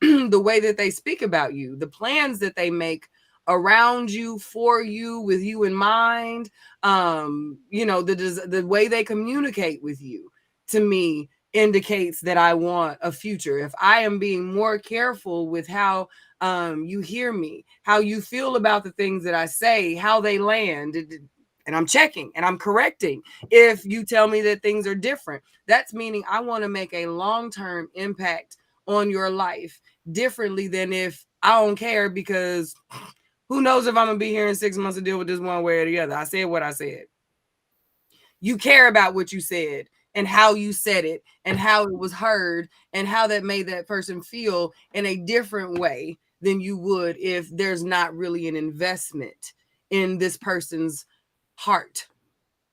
the way that they speak about you, the plans that they make around you, for you, with you in mind, the way they communicate with you, to me, indicates that I want a future. If I am being more careful with how you hear me, how you feel about the things that I say, how they land, and I'm checking and I'm correcting if you tell me that things are different, that's meaning I want to make a long-term impact on your life differently than if I don't care, because who knows if I'm gonna be here in 6 months to deal with this one way or the other. I said what I said. you care about what you said and how you said it and how it was heard and how that made that person feel in a different way than you would if there's not really an investment in this person's heart,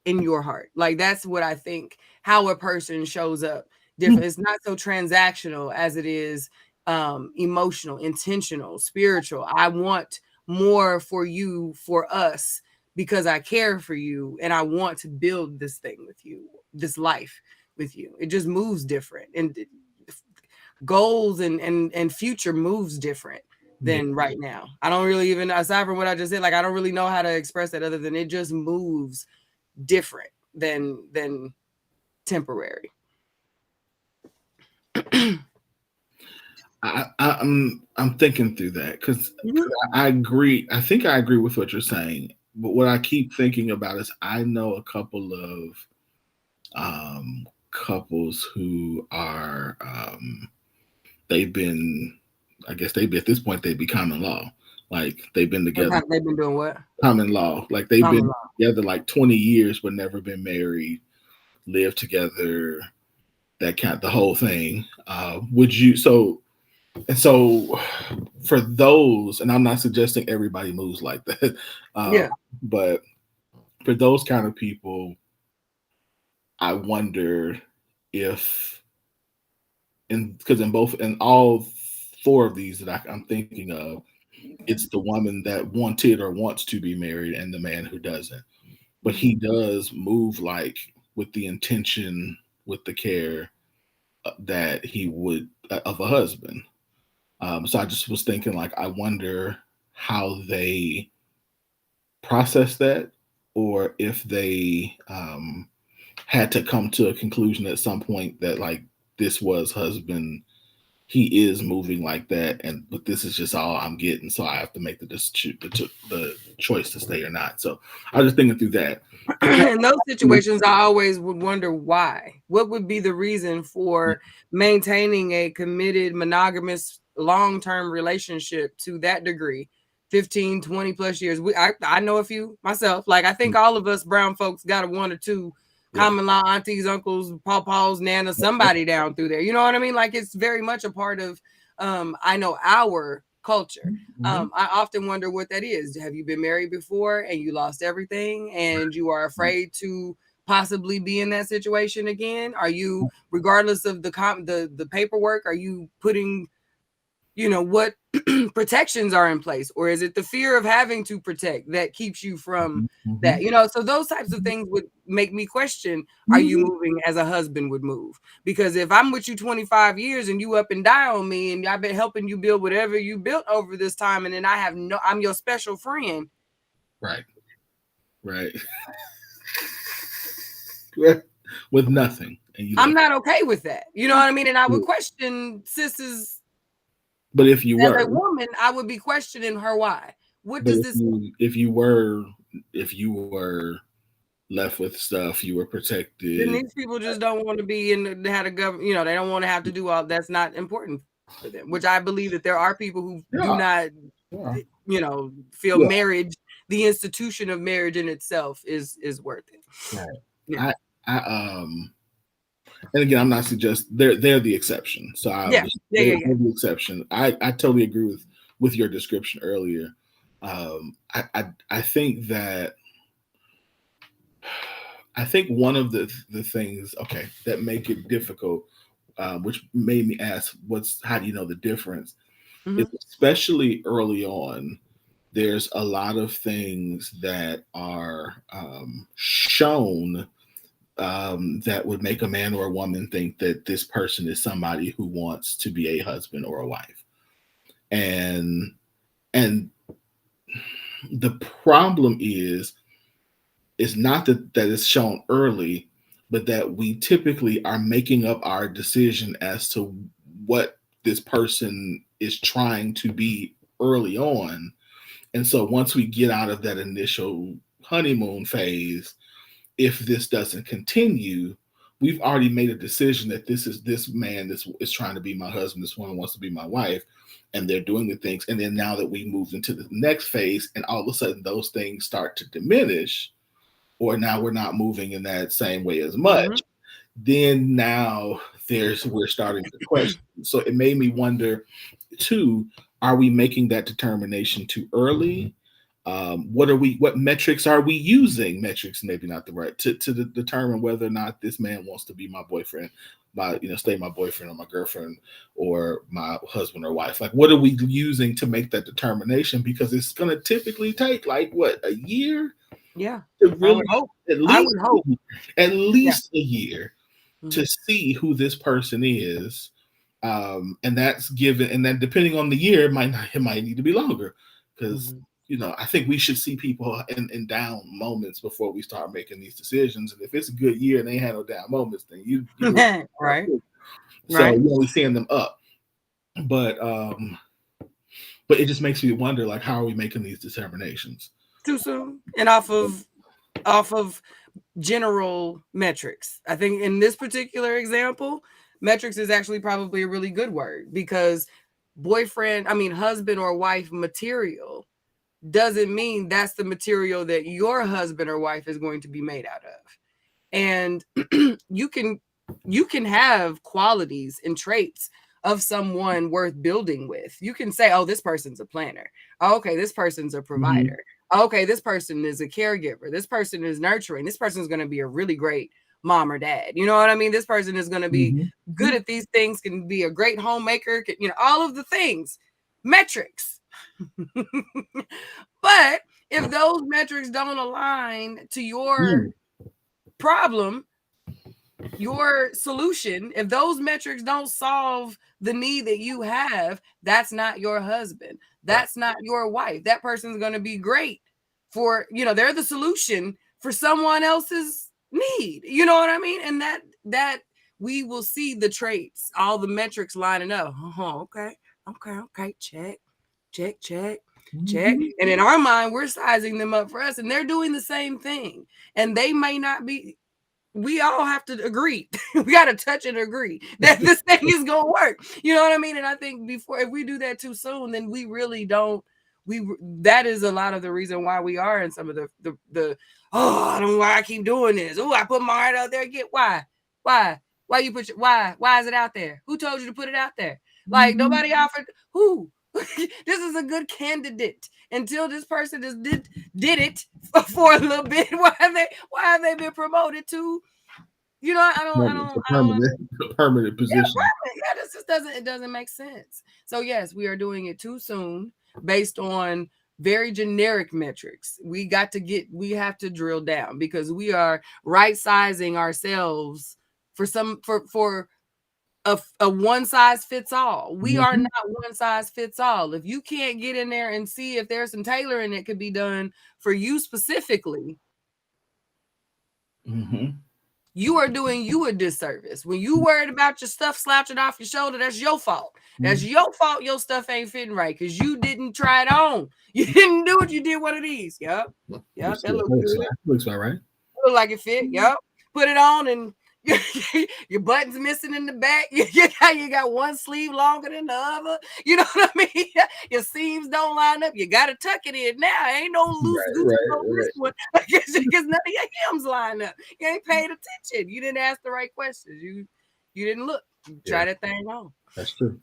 in your heart. Like, that's what I think, how a person shows up different. It's not so transactional as it is emotional, intentional, spiritual. I want more for you, for us, because I care for you and I want to build this thing with you, this life with you. It just moves different, and goals and future moves different than right now. I don't really even, aside from what I just said, like, I don't really know how to express that other than it just moves different than temporary. I'm thinking through that because I agree. I think I agree with what you're saying, but what I keep thinking about is I know a couple of couples who are they've been, I guess they'd be at this point they'd be common law. Like they've been together. They've been doing what? Common law. Like they've been together like 20 years but never been married, lived together, that kind, the whole thing. Would you so for those, and I'm not suggesting everybody moves like that, but for those kind of people, I wonder if, because in all four of these that I'm thinking of, it's the woman that wanted or wants to be married and the man who doesn't. But he does move like with the intention, with the care that he would of a husband. So I just was thinking, like, I wonder how they process that, or if they had to come to a conclusion at some point that, like, this was husband, he is moving like that, but this is just all I'm getting, so I have to make the choice to stay or not. So I was just thinking through that. In those situations, I always would wonder why. What would be the reason for maintaining a committed, monogamous, long-term relationship to that degree? 15, 20 plus years. I know a few myself. Like, I think all of us brown folks got a one or two common law aunties, uncles, pawpaws, nanas, somebody down through there. You know what I mean? Like, it's very much a part of I know our culture. I often wonder what that is. Have you been married before and you lost everything and you are afraid to possibly be in that situation again? Are you, regardless of the paperwork, are you putting, what protections are in place, or is it the fear of having to protect that keeps you from that? So those types of things would make me question, are you moving as a husband would move? Because if I'm with you 25 years and you up and die on me and I've been helping you build whatever you built over this time, and then I'm your special friend. Right. With nothing. I'm not okay with that. You know what I mean? And I would question sis's. But if you were as a woman, I would be questioning her why. What does this mean? If you were left with stuff, you were protected. Then these people just don't want to be had a government, they don't want to have to do all that's not important for them, which I believe that there are people who do not feel marriage, the institution of marriage in itself is worth it. Right. And again, I'm not suggesting they're the exception. So they're the exception. I totally agree with your description earlier. I think one of the things, that make it difficult, which made me ask, how do you know the difference? Is especially early on, there's a lot of things that are shown that would make a man or a woman think that this person is somebody who wants to be a husband or a wife. And the problem is not that it's shown early, but that we typically are making up our decision as to what this person is trying to be early on. And so once we get out of that initial honeymoon phase, if this doesn't continue, we've already made a decision that this man is trying to be my husband, this woman wants to be my wife, and they're doing the things. And then now that we moved into the next phase and all of a sudden those things start to diminish, or now we're not moving in that same way as much, then now we're starting to question. So it made me wonder too, are we making that determination too early? What metrics are we using? Metrics, maybe not the right, to determine whether or not this man wants to be my boyfriend, stay my boyfriend or my girlfriend or my husband or wife. Like, what are we using to make that determination? Because it's going to typically take like what, a year? Yeah. To really, I would hope. At least a year to see who this person is. And that's given, and then depending on the year, it might need to be longer, because I think we should see people in down moments before we start making these decisions. And if it's a good year and they had no down moments, then you right. So you're only seeing them up. But it just makes me wonder, like, how are we making these determinations too soon and off of general metrics? I think in this particular example, metrics is actually probably a really good word, because husband or wife material doesn't mean that's the material that your husband or wife is going to be made out of. And you can have qualities and traits of someone worth building with. You can say, oh, this person's a planner. Oh, okay, this person's a provider. Okay, this person is a caregiver. This person is nurturing. This person is going to be a really great mom or dad. You know what I mean? This person is going to be good at these things, can be a great homemaker, all of the things. Metrics. But if those metrics don't align to your problem, your solution, if those metrics don't solve the need that you have, that's not your husband. That's not your wife. That person's going to be great for, they're the solution for someone else's need. You know what I mean? And that we will see the traits, all the metrics lining up. Okay. Check. And in our mind, we're sizing them up for us, and they're doing the same thing. And they may not be. We all have to agree. We got to touch and agree that this thing is going to work. You know what I mean? And I think if we do that too soon, then we really don't. That is a lot of the reason why we are in some of the I don't know why I keep doing this. Oh, I put my heart out there. Why you put why is it out there? Who told you to put it out there? Like, nobody offered. Who? This is a good candidate until this person just did it for a little bit. Why have they been promoted to? I don't permanent position. Yeah, this just doesn't make sense. So yes, we are doing it too soon based on very generic metrics. We have to drill down, because we are right sizing ourselves for a one size fits all. We are not one size fits all. If you can't get in there and see if there's some tailoring that could be done for you specifically, you are doing you a disservice. When you worried about your stuff slouching off your shoulder, that's your fault. That's your fault. Your stuff ain't fitting right because you didn't try it on. You didn't do it. You did one of these. Yep. That looks good. Looks all right. Look like it fit. Yep. Put it on and your button's missing in the back. You got one sleeve longer than the other. You know what I mean? Your seams don't line up. You got to tuck it in now. Ain't no loose on this one because none of your hems line up. You ain't paid attention. You didn't ask the right questions. You didn't look. You try that thing on. That's true.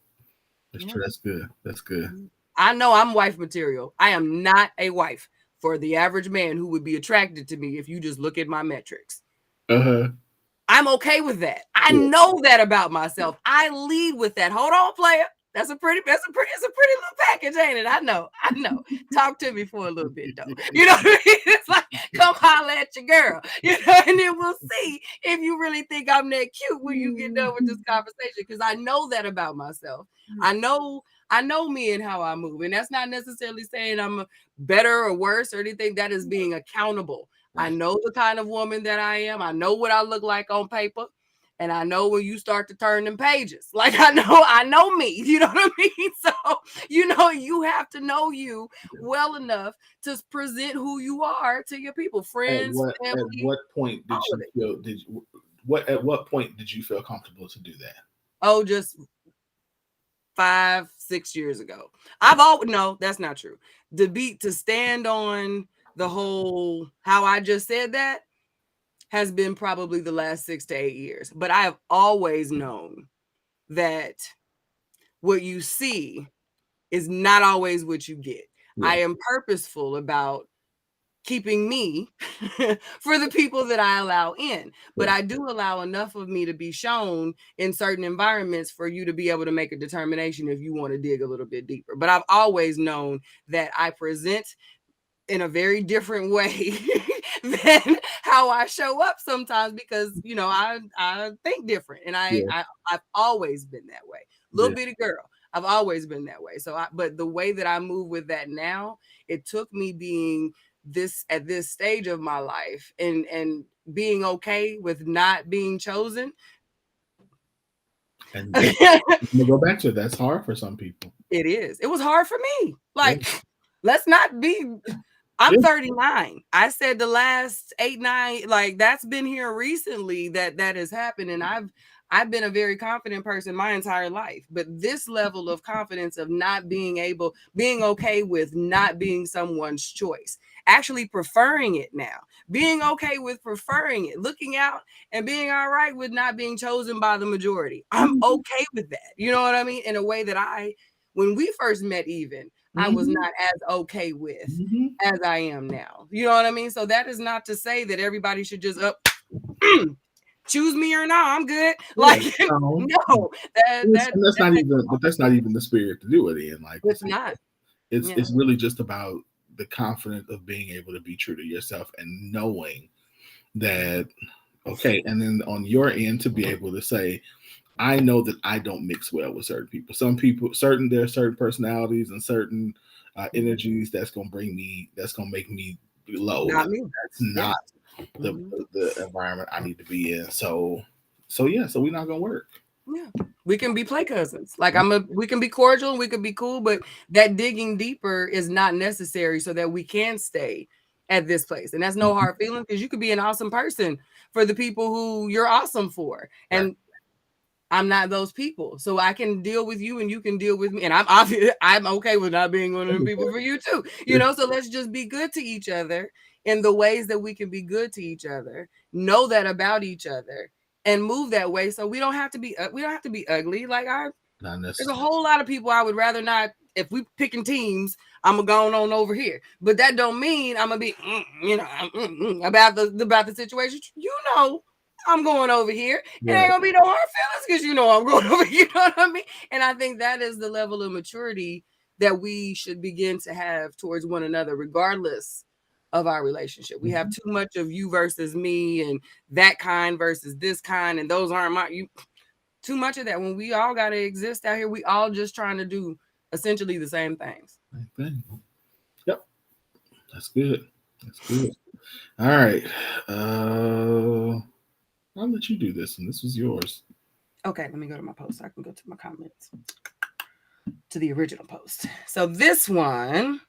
That's true. That's good. I know I'm wife material. I am not a wife for the average man who would be attracted to me if you just look at my metrics. I'm okay with that. I know that about myself. I lead with that. Hold on, player. It's a pretty little package, ain't it? I know. Talk to me for a little bit, though. You know what I mean? It's like, come holler at your girl. And then we'll see if you really think I'm that cute when you get done with this conversation. Because I know that about myself. I know me and how I move. And that's not necessarily saying I'm better or worse or anything. That is being accountable. I know the kind of woman that I am. I know what I look like on paper. And I know when you start to turn them pages. Like, I know me. You know what I mean? So, you have to know you well enough to present who you are to your people, friends, family. At what point did you feel comfortable to do that? Oh, just 5-6 years ago. No, that's not true. To stand on the whole how I just said that has been probably the last 6 to 8 years. But I have always known that what you see is not always what you get. Yeah. I am purposeful about keeping me for the people that I allow in. But I do allow enough of me to be shown in certain environments for you to be able to make a determination if you want to dig a little bit deeper. But I've always known that I present in a very different way than how I show up sometimes, because you know I think different, and I've always been that way. Little bitty girl, I've always been that way. So but the way that I move with that now, it took me being this at this stage of my life and being okay with not being chosen. And go back to it, that's hard for some people. It is. It was hard for me. Like, let's not be. I'm 39. I said the last 8, 9, like that's been here recently that has happened. And I've been a very confident person my entire life. But this level of confidence of not being okay with not being someone's choice, actually preferring it now, being okay with preferring it, looking out and being all right with not being chosen by the majority. I'm okay with that. You know what I mean? In a way that when we first met, even I was not as okay with as I am now. You know what I mean? So that is not to say that everybody should just choose me or not. I'm good. Like, no, that's not even. But that's not even the spirit to do it in. Like, it's not. It's really just about the confidence of being able to be true to yourself and knowing that, okay, and then on your end to be able to say, I know that I don't mix well with certain people. Some people, there are certain personalities and certain energies that's going to make me low. Not me. That's not the environment I need to be in. So we're not going to work. Yeah, we can be play cousins. Like we can be cordial and we can be cool, but that digging deeper is not necessary so that we can stay at this place. And that's no hard feeling, because you could be an awesome person for the people who you're awesome for. And I'm not those people. So I can deal with you and you can deal with me. And I'm okay with not being one of them people for you too. You know, so let's just be good to each other in the ways that we can be good to each other. Know that about each other and move that way. So we don't have to be ugly. Like there's a whole lot of people I would rather not. If we picking teams, I'm gonna go on over here. But that don't mean I'm gonna be about the situation. You know, I'm going over here. It ain't gonna be no hard feelings because you know I'm going over here. You know what I mean? And I think that is the level of maturity that we should begin to have towards one another, regardless of our relationship. We have too much of you versus me and that kind versus this kind, and those aren't too much of that. When we all gotta exist out here, we all just trying to do essentially the same things. Same thing. Yep. That's good. All right. I'll let you do this one. This was yours. Okay, let me go to my post. I can go to my comments. To the original post. So this one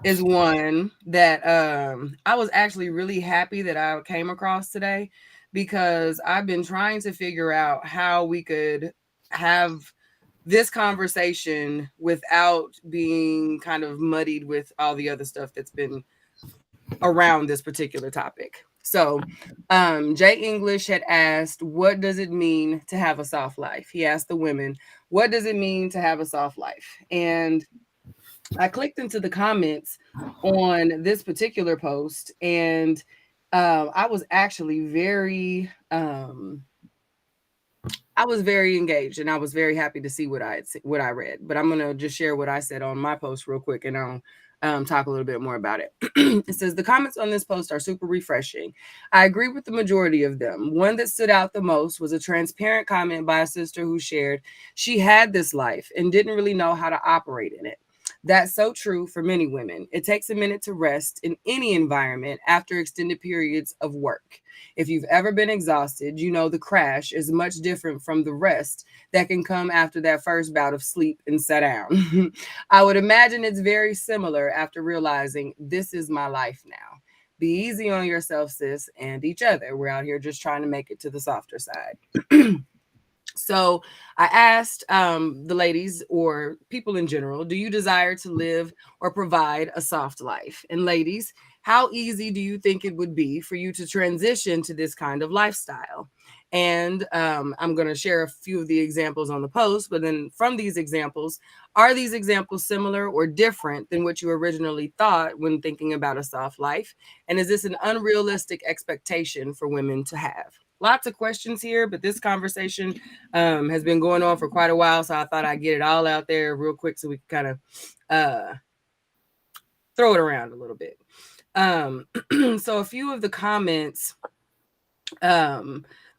is one that I was actually really happy that I came across today, because I've been trying to figure out how we could have this conversation without being kind of muddied with all the other stuff that's been around this particular topic. So Jay English had asked, what does it mean to have a soft life? He asked the women, what does it mean to have a soft life? And I clicked into the comments on this particular post, and I was actually very engaged, and I was very happy to see what I read. But I'm gonna just share what I said on my post real quick, and I'll talk a little bit more about it. It says, the comments on this post are super refreshing. I agree with the majority of them. One that stood out the most was a transparent comment by a sister who shared she had this life and didn't really know how to operate in it. That's so true for many women. It takes a minute to rest in any environment after extended periods of work. If you've ever been exhausted, you know the crash is much different from the rest that can come after that first bout of sleep and sit down. I would imagine it's very similar after realizing this is my life now. Be easy on yourself, sis, and each other. We're out here just trying to make it to the softer side. So I asked the ladies, or people in general, do you desire to live or provide a soft life? And ladies, How easy do you think it would be for you to transition to this kind of lifestyle? And I'm going to share a few of the examples on the post, but then from these examples, are these examples similar or different than what you originally thought when thinking about a soft life? And is this an unrealistic expectation for women to have? Lots of questions here, but this conversation has been going on for quite a while, so I thought I'd get it all out there real quick so we can kind of throw it around a little bit. So a few of the comments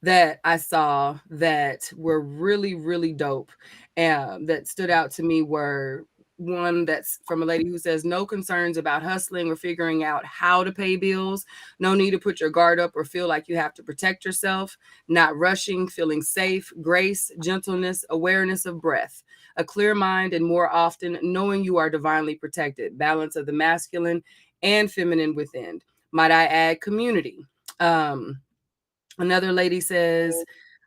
that I saw that were really, really dope that stood out to me were one that's from a lady who says, no concerns about hustling or figuring out how to pay bills. No need to put your guard up or feel like you have to protect yourself. Not rushing, feeling safe, grace, gentleness, awareness of breath, a clear mind, and more often knowing you are divinely protected. Balance of the masculine and feminine within. Might I add community? Another lady says,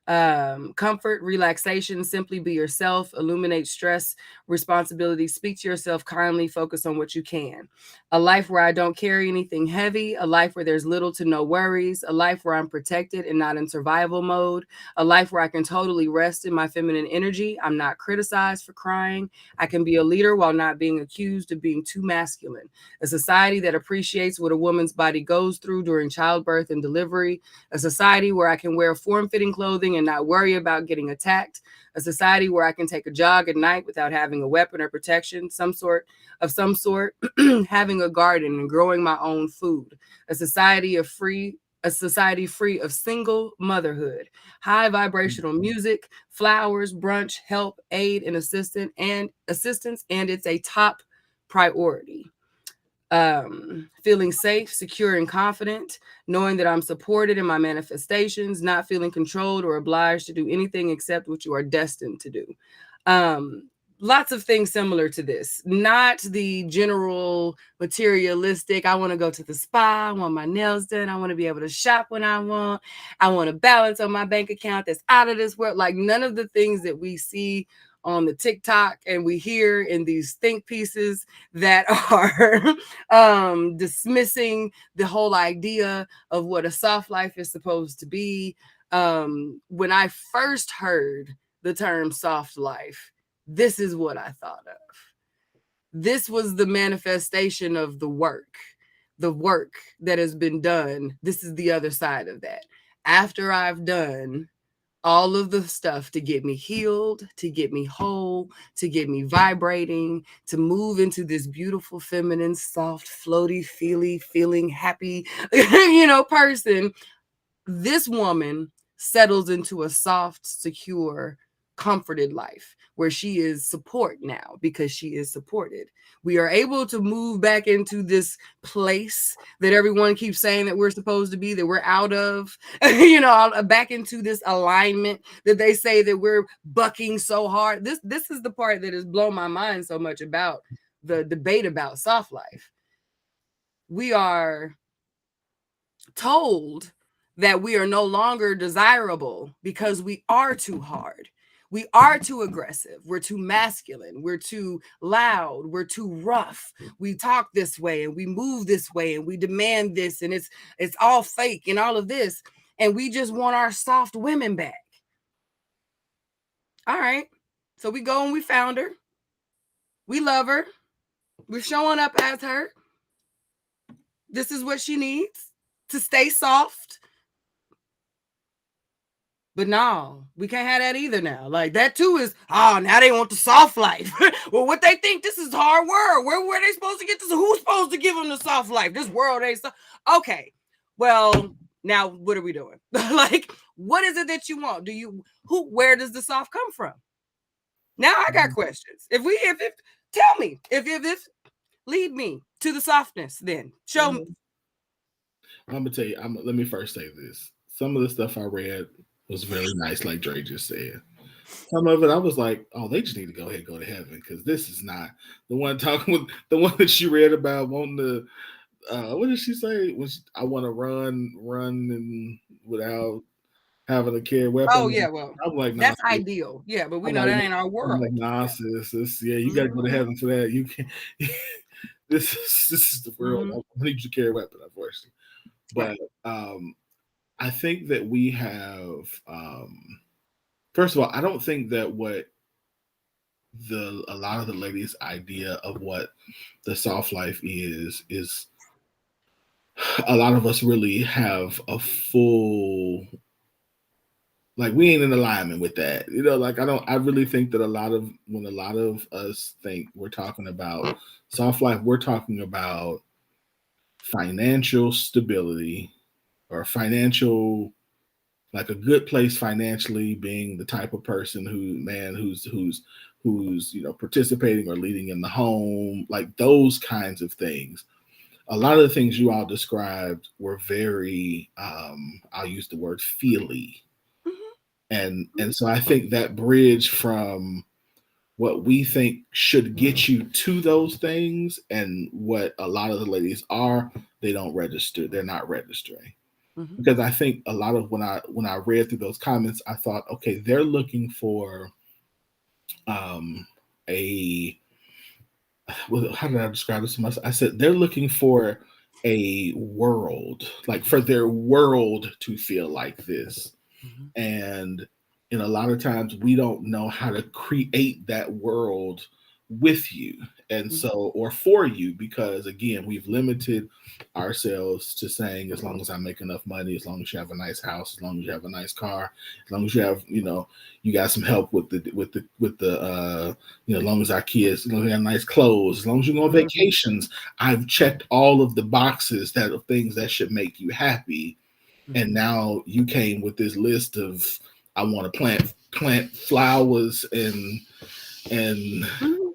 comfort, relaxation, simply be yourself, illuminate stress, responsibility, speak to yourself kindly, focus on what you can. A life where I don't carry anything heavy, a life where there's little to no worries, a life where I'm protected and not in survival mode, a life where I can totally rest in my feminine energy. I'm not criticized for crying. I can be a leader while not being accused of being too masculine. A society that appreciates what a woman's body goes through during childbirth and delivery. A society where I can wear form-fitting clothing and not worry about getting attacked. A society where I can take a jog at night without having a weapon or protection, some sort, having a garden and growing my own food. A society free of single motherhood, high vibrational music, flowers, brunch, help, aid, and assistance, and it's a top priority. Feeling safe, secure, and confident, knowing that I'm supported in my manifestations, not feeling controlled or obliged to do anything except what you are destined to do. Lots of things similar to this, not the general materialistic. I want to go to the spa. I want my nails done. I want to be able to shop when I want. I want a balance on my bank account that's out of this world. Like none of the things that we see on the TikTok and we hear in these think pieces that are dismissing the whole idea of what a soft life is supposed to be. When I first heard the term soft life, this is what I thought of. This was the manifestation of the work that has been done. This is the other side of that. After I've done all of the stuff to get me healed, to get me whole, to get me vibrating, to move into this beautiful, feminine, soft, floaty, feeling happy, person. This woman settles into a soft, secure, comforted life where she is support now because she is supported. We are able to move back into this place that everyone keeps saying that we're supposed to be, that we're out of, back into this alignment that they say that we're bucking so hard. This is the part that has blown my mind so much about the debate about soft life. We are told that we are no longer desirable because we are too hard. We are too aggressive. We're too masculine. We're too loud. We're too rough. We talk this way and we move this way and we demand this and it's all fake and all of this. And we just want our soft women back. All right. So we go and we found her. We love her. We're showing up as her. This is what she needs to stay soft. But no, we can't have that either now. Like that too is, now they want the soft life. Well, what they think this is hard world. Where they supposed to get this? Who's supposed to give them the soft life? This world ain't so. Okay, well, now what are we doing? Like, what is it that you want? Where does the soft come from? Now I got questions. If tell me, if lead me to the softness, then show me. I'm gonna tell you, let me first say this. Some of the stuff I read was very nice, like Dre just said. Some of it, I was like, oh, they just need to go ahead and go to heaven because this is not the one talking with the one that she read about wanting to. What did she say? I want to run and without having a carry weapon. Oh yeah, well, I'm like, that's ideal. Yeah, but we know that ain't our world. I'm like, nonsense. You got to go to heaven for that. You can't. this is the world. Mm-hmm. I need you to carry a weapon, unfortunately. But Right. I think that we have, first of all, I don't think that what a lot of the ladies' idea of what the soft life is a lot of us really have a full, like, we ain't in alignment with that. You know, like, I really think that when a lot of us think we're talking about soft life, we're talking about financial stability or financial, like a good place financially, being the type of person who's participating or leading in the home, like those kinds of things. A lot of the things you all described were very, I'll use the word feely. And so I think that bridge from what we think should get you to those things and what a lot of the ladies are, they don't register. They're not registering. Mm-hmm. Because I think a lot of when I read through those comments, I thought, okay, they're looking for um a how did I describe this to myself? I said they're looking for a world, like for their world to feel like this. Mm-hmm. And a lot of times we don't know how to create that world with you, and Mm-hmm. so, or for you, because again, we've limited ourselves to saying, as long as I make enough money, as long as you have a nice house, as long as you have a nice car, as long as you have, you got some help with the as long as our kids, as long as they have nice clothes, as long as you go on Mm-hmm. vacations, I've checked all of the boxes that are things that should make you happy. And now you came with this list of, I want to plant flowers and Mm-hmm.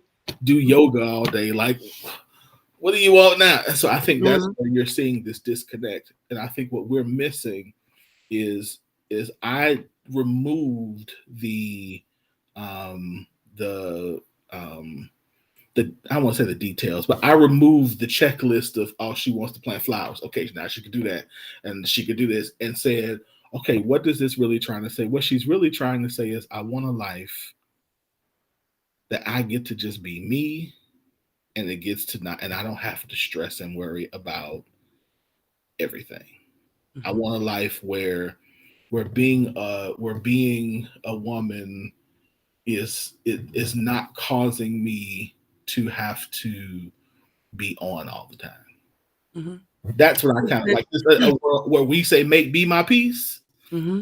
do yoga all day. Like, what do you want now? So I think that's Mm-hmm. where you're seeing this disconnect. And I think what we're missing is I removed um the I won't say the details, but I removed the checklist of, oh, she wants to plant flowers. Okay, now she could do that, and she could do this, and said, okay, what does this really trying to say? What she's really trying to say is, I want a life that I get to just be me, and it gets to not, and I don't have to stress and worry about everything. I Mm-hmm. want a life where being a woman is not causing me to have to be on all the time. Mm-hmm. That's what I kind of like. This a world where we say, "Make be my peace," Mm-hmm.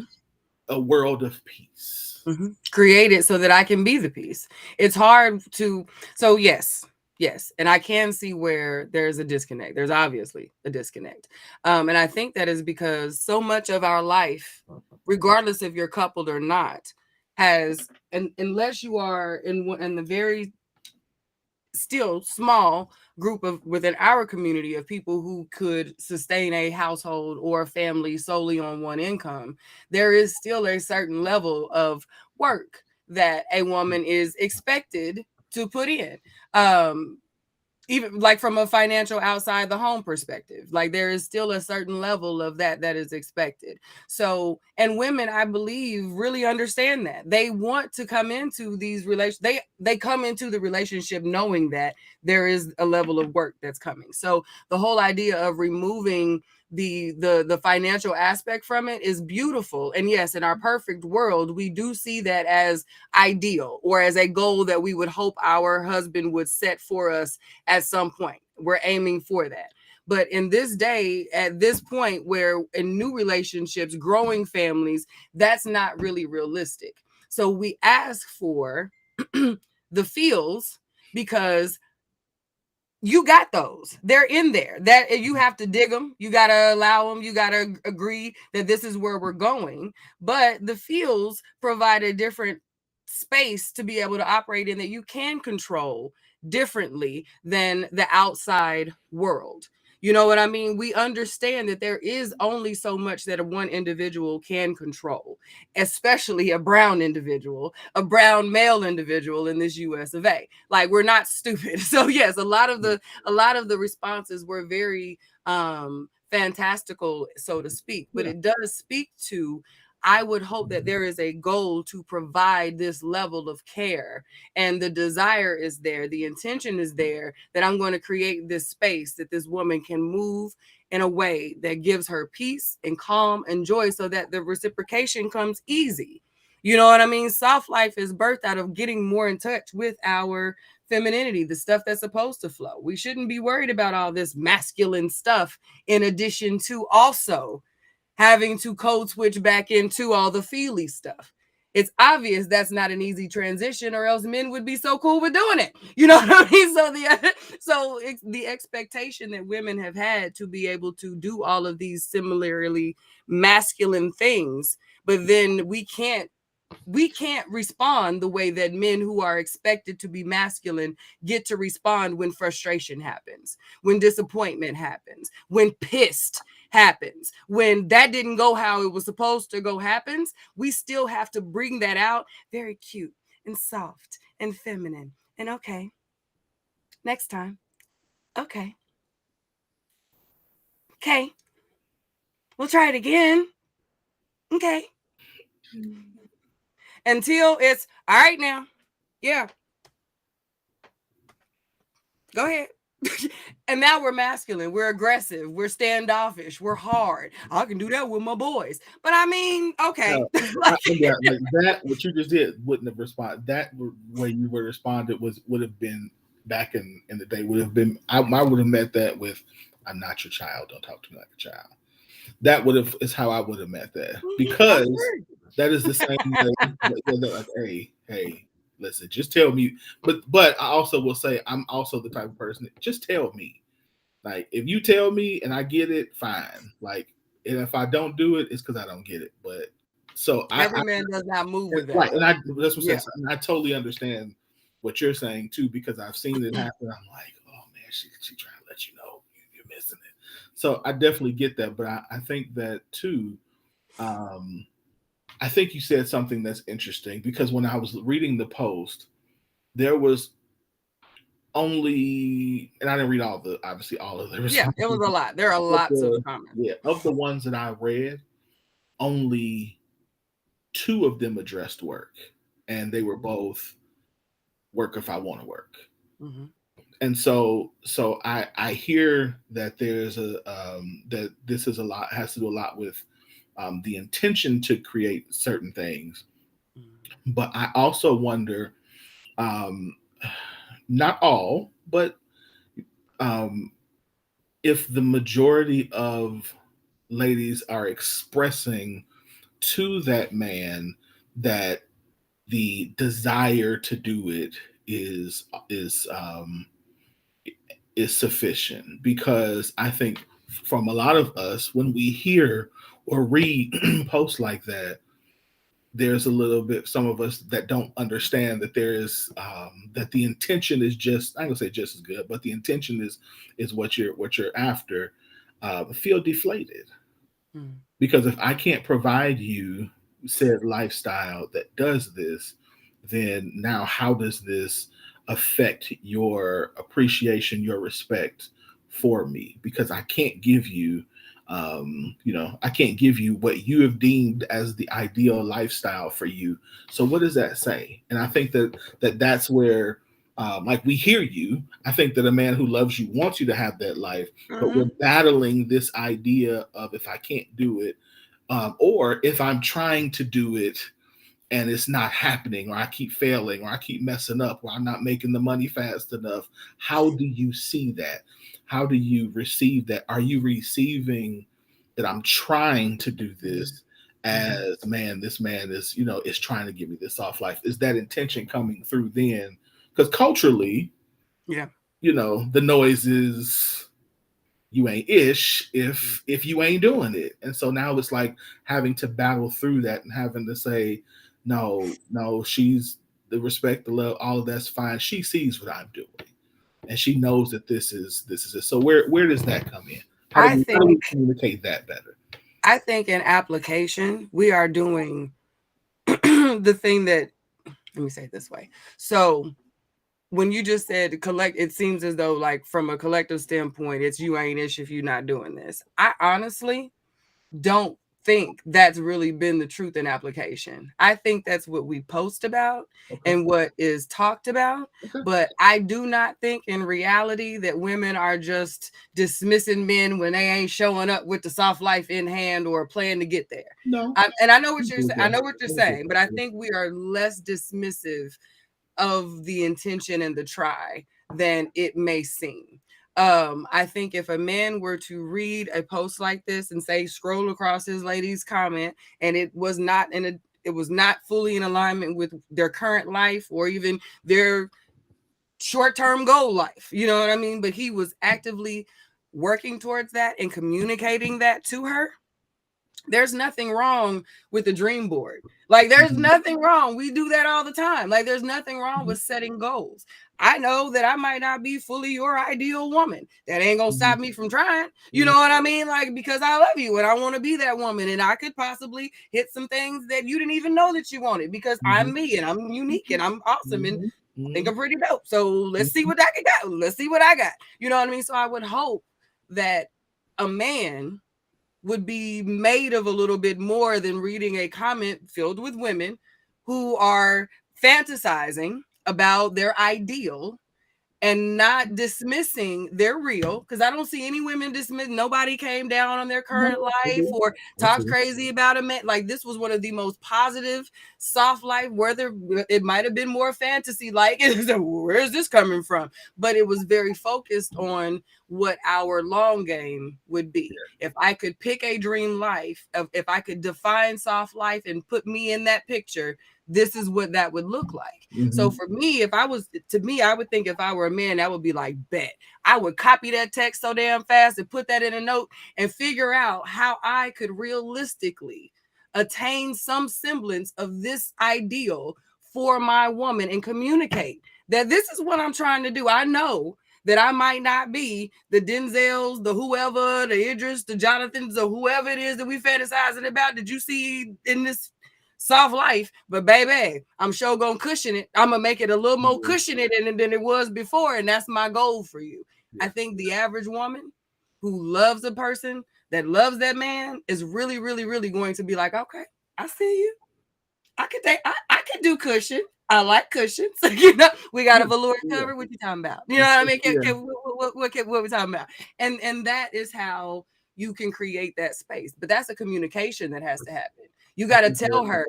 a world of peace. Mm-hmm. Create it so that I can be the peace. It's hard to, so yes, and I can see where there's a disconnect. There's obviously a disconnect, and I think that is because so much of our life, regardless if you're coupled or not, has, and unless you are in the very still small group of within our community of people who could sustain a household or a family solely on one income, there is still a certain level of work that a woman is expected to put in. Even like from a financial outside the home perspective, like there is still a certain level of that is expected. So, and women, I believe, really understand that. They want to come into these relations, they come into the relationship knowing that there is a level of work that's coming. So the whole idea of removing the financial aspect from it is beautiful. And yes, in our perfect world, we do see that as ideal, or as a goal that we would hope our husband would set for us at some point. We're aiming for that. But in this day, at this point, where in new relationships, growing families, that's not really realistic. So we ask for the feels, because you got those. They're in there. That you have to dig them. You got to allow them. You got to agree that this is where we're going. But the feels provide a different space to be able to operate in, that you can control differently than the outside world. You know what I mean? We understand that there is only so much that one individual can control, especially a brown individual, a brown male individual in this US of A. Like, we're not stupid. So yes, a lot of the responses were very fantastical, so to speak, but Yeah. it does speak to I would hope that there is a goal to provide this level of care, and the desire is there, the intention is there, that I'm going to create this space that this woman can move in a way that gives her peace and calm and joy, so that the reciprocation comes easy. You know what I mean? Soft life is birthed out of getting more in touch with our femininity, the stuff that's supposed to flow. We shouldn't be worried about all this masculine stuff, in addition to also having to code switch back into all the feely stuff. It's obvious that's not an easy transition, or else men would be so cool with doing it. You know what I mean? So the expectation that women have had to be able to do all of these similarly masculine things, but then we can't respond the way that men who are expected to be masculine get to respond when frustration happens, when disappointment happens, when pissed happens, when that didn't go how it was supposed to go happens. We still have to bring that out very cute and soft and feminine. And okay, next time. Okay. Okay. We'll try it again. Okay. Until it's all right now. Yeah. Go ahead. And now we're masculine, we're aggressive, we're standoffish, we're hard. I can do that with my boys. But I mean, okay. Like that, what you just did wouldn't have responded. That way you would have responded would have been back in the day, would have been, I would have met that with, I'm not your child, don't talk to me like a child. That is how I would have met that, because that is the same way. Like, hey, listen, just tell me. But I also will say, I'm also the type of person that just tell me. Like, if you tell me and I get it, fine. Like, and if I don't do it, it's because I don't get it. But so every man does not move with that. Right, and that's what I'm saying. I totally understand what you're saying too, because I've seen it happen. I'm like, oh man, she trying to let you know you're missing it. So I definitely get that, but I think that too. I think you said something that's interesting, because when I was reading the post, there was only, and I didn't read all of the responses. Yeah, it was a lot. There are lots of comments. Yeah, of the ones that I read, only 2 of them addressed work, and they were both work if I want to work. Mm-hmm. And so I hear that there's that this is has to do a lot with the intention to create certain things. Mm-hmm. But I also wonder, not all, but if the majority of ladies are expressing to that man that the desire to do it is sufficient. Because I think from a lot of us, when we hear or read posts like that, there's a little bit, some of us that don't understand that there is that the intention is just, I'm gonna say just as good, but the intention is what you're after, feel deflated. Because if I can't provide you said lifestyle that does this, then now how does this affect your appreciation, your respect for me? Because I can't give you, I can't give you what you have deemed as the ideal lifestyle for you. So what does that say? And I think that's where, like, we hear you. I think that a man who loves you wants you to have that life, but we're battling this idea of, if I can't do it, or if I'm trying to do it and it's not happening, or I keep failing, or I keep messing up, or I'm not making the money fast enough. How do you see that? How do you receive that? Are you receiving that I'm trying to do this as, man, this man is, is trying to give me this soft life? Is that intention coming through then? Because culturally, the noise is, you ain't ish if you ain't doing it. And so now it's like having to battle through that and having to say, no, she's the respect, the love, all of that's fine. She sees what I'm doing, and she knows that this is it. So where does that come in? How do we communicate that better? I think in application, we are doing the thing that, let me say it this way. So when you just said it seems as though, like, from a collective standpoint, it's you ain't ish if you're not doing this. I honestly don't think that's really been the truth in application. I think that's what we post about and what is talked about. But I do not think in reality that women are just dismissing men when they ain't showing up with the soft life in hand or plan to get there. No. And I know what you're saying. I know what you're saying, but I think we are less dismissive of the intention and the try than it may seem. I think if a man were to read a post like this and say scroll across his lady's comment and it was not fully in alignment with their current life or even their short-term goal life, you know what I mean? But he was actively working towards that and communicating that to her. There's nothing wrong with the dream board. Like, there's nothing wrong. We do that all the time. Like, there's nothing wrong with setting goals. I know that I might not be fully your ideal woman. That ain't gonna stop me from trying. You know what I mean? Like, because I love you and I want to be that woman, and I could possibly hit some things that you didn't even know that you wanted because I'm me and I'm unique and I'm awesome and I think I'm pretty dope. So let's see what I can got. Let's see what I got. You know what I mean? So I would hope that a man would be made of a little bit more than reading a comment filled with women who are fantasizing about their ideal and not dismissing their real, because I don't see any women dismiss. Nobody came down on their current life or talks crazy about a man. Like, this was one of the most positive soft life, whether it might have been more fantasy like. Where's this coming from? But it was very focused on what our long game would be. If I could pick a dream life, if I could define soft life and put me in that picture, this is what that would look like. So for me, I would think if I were a man, that would be like, bet. I would copy that text so damn fast and put that in a note and figure out how I could realistically attain some semblance of this ideal for my woman and communicate that this is what I'm trying to do. I know that I might not be the Denzels, the whoever, the Idris, the Jonathans, or whoever it is that we fantasizing about that you see in this soft life, but baby, I'm sure gonna cushion it. I'm gonna make it a little more cushioned than it was before, and that's my goal for you. I think the average woman who loves a person that loves that man is really, really, really going to be like, okay, I see you. I could do cushion. I like cushions. You know, we got a velour cover. What you talking about? You know what I mean? What we talking about? And that is how you can create that space. But that's a communication that has to happen. You got to tell her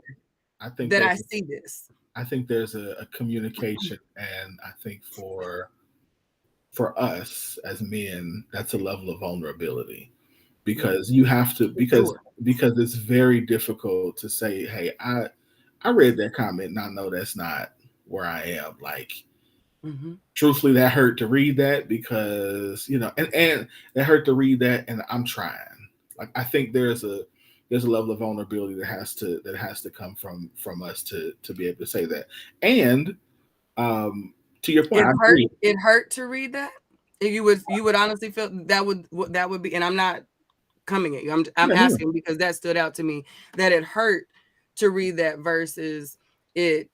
that I see this. I think there's a communication, and I think for us as men, that's a level of vulnerability, because you have to, because it's very difficult to say, hey, I read that comment and I know that's not where I am. Like, truthfully, that hurt to read that, because, you know, and that hurt to read that, and I'm trying. Like, I think there's a level of vulnerability that has to come from us to be able to say that. And to your point, it hurt to read that. You would honestly feel that would be, and I'm not coming at you. I'm asking because that stood out to me, that it hurt to read that versus it.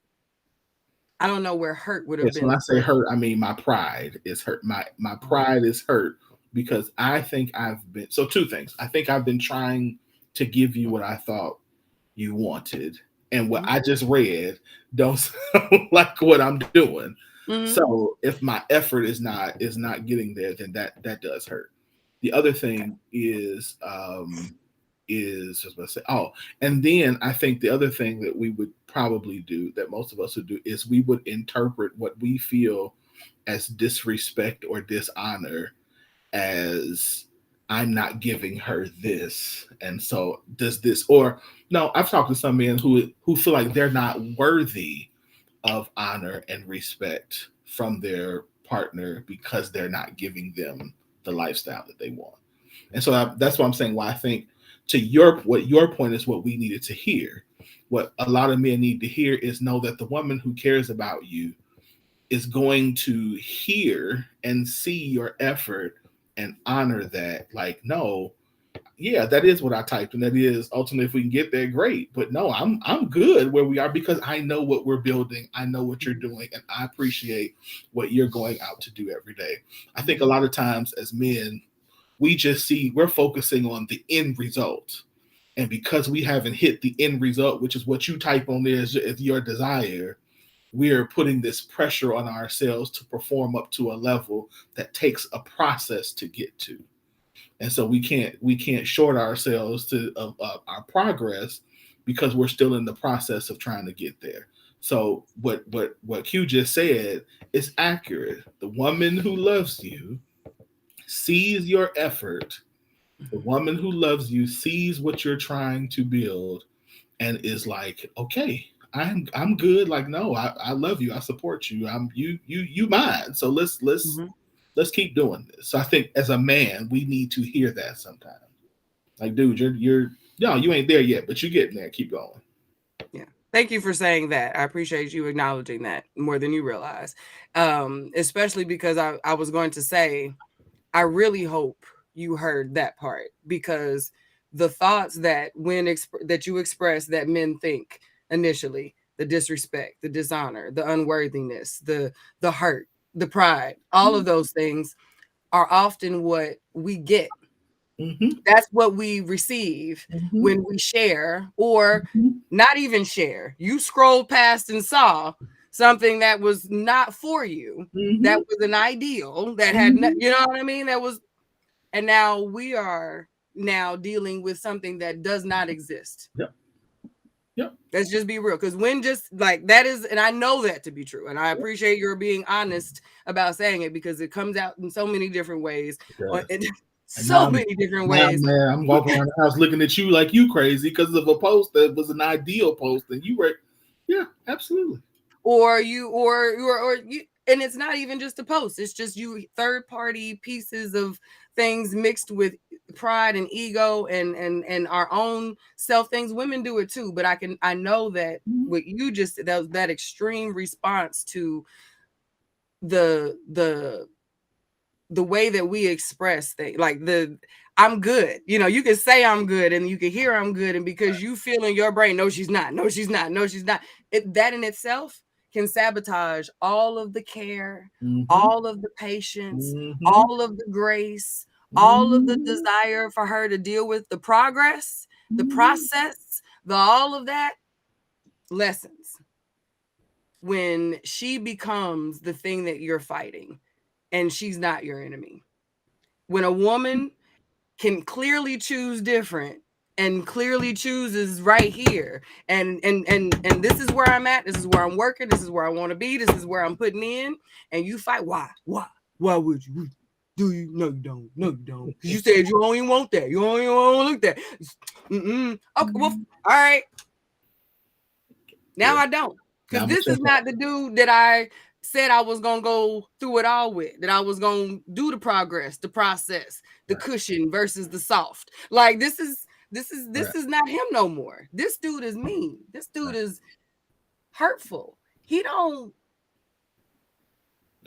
I don't know where hurt would have been. When I say hurt, I mean my pride is hurt. My pride is hurt because I think I've been, so two things. I think I've been trying to give you what I thought you wanted, and what I just read don't sound like what I'm doing. So if my effort is not getting there, then that does hurt. The other thing is just what I say. Oh, and then I think the other thing that we would probably do, that most of us would do, is we would interpret what we feel as disrespect or dishonor as, I'm not giving her this, and so does this. Or no, I've talked to some men who feel like they're not worthy of honor and respect from their partner because they're not giving them the lifestyle that they want. And so that's what I'm saying. Why I think, what your point is, what we needed to hear. What a lot of men need to hear is know that the woman who cares about you is going to hear and see your effort and honor that. Like, no, yeah, that is what I typed, and that is ultimately, if we can get there, great. But no, I'm good where we are because I know what we're building, I know what you're doing, and I appreciate what you're going out to do every day. I think a lot of times as men, we're focusing on the end result, And because we haven't hit the end result, which is what you type on there as your desire, we are putting this pressure on ourselves to perform up to a level that takes a process to get to. And so we can't short ourselves to our progress because we're still in the process of trying to get there. So what Q just said is accurate. The woman who loves you sees your effort. The woman who loves you sees what you're trying to build and is like, okay, I'm good. Like, no, I love you. I support you. I'm you mine. So let's keep doing this. So I think as a man, we need to hear that sometimes. Like, dude, you're no, you ain't there yet, but you're getting there. Keep going. Yeah. Thank you for saying that. I appreciate you acknowledging that more than you realize. Especially because I was going to say, I really hope you heard that part, because the thoughts that that you express that men think initially, the disrespect, the dishonor, the unworthiness, the hurt, the pride, all of those things are often what we get. That's what we receive when we share, or not even share. You scrolled past and saw something that was not for you, that was an ideal, that had you know what I mean, that was, and now we are now dealing with something that does not exist. Yep. Let's just be real, because when just like that is, and I know that to be true, and I appreciate your being honest about saying it, because it comes out in so many different ways. Many different ways. Man, I'm walking around the house looking at you like you crazy because of a post that was an ideal post, and you were, yeah, absolutely. Or you, and it's not even just a post. It's just you third party pieces of things mixed with pride and ego and our own self things. Women do it too, but I know that what you just, that extreme response to the way that we express things, like I'm good. You know, you can say I'm good and you can hear I'm good, and because you feel in your brain, no, she's not, no, she's not, no, she's not. That in itself can sabotage all of the care, all of the patience, all of the grace, all of the desire for her to deal with the progress, the process, all of that lessons when she becomes the thing that you're fighting, and she's not your enemy. When a woman can clearly choose different and clearly chooses right here, and this is where I'm at, this is where I'm working, this is where I want to be, this is where I'm putting in, and you fight. Why would you? Do you? No, you don't. No, you don't. Because you said you don't even want that. You don't even want to look that. Okay, well, all right. Now I don't. Because this is not the dude that I said I was going to go through it all with, that I was going to do the progress, the process, the cushion versus the soft. Like, this is not him no more. This dude is mean. This dude is hurtful. He don't.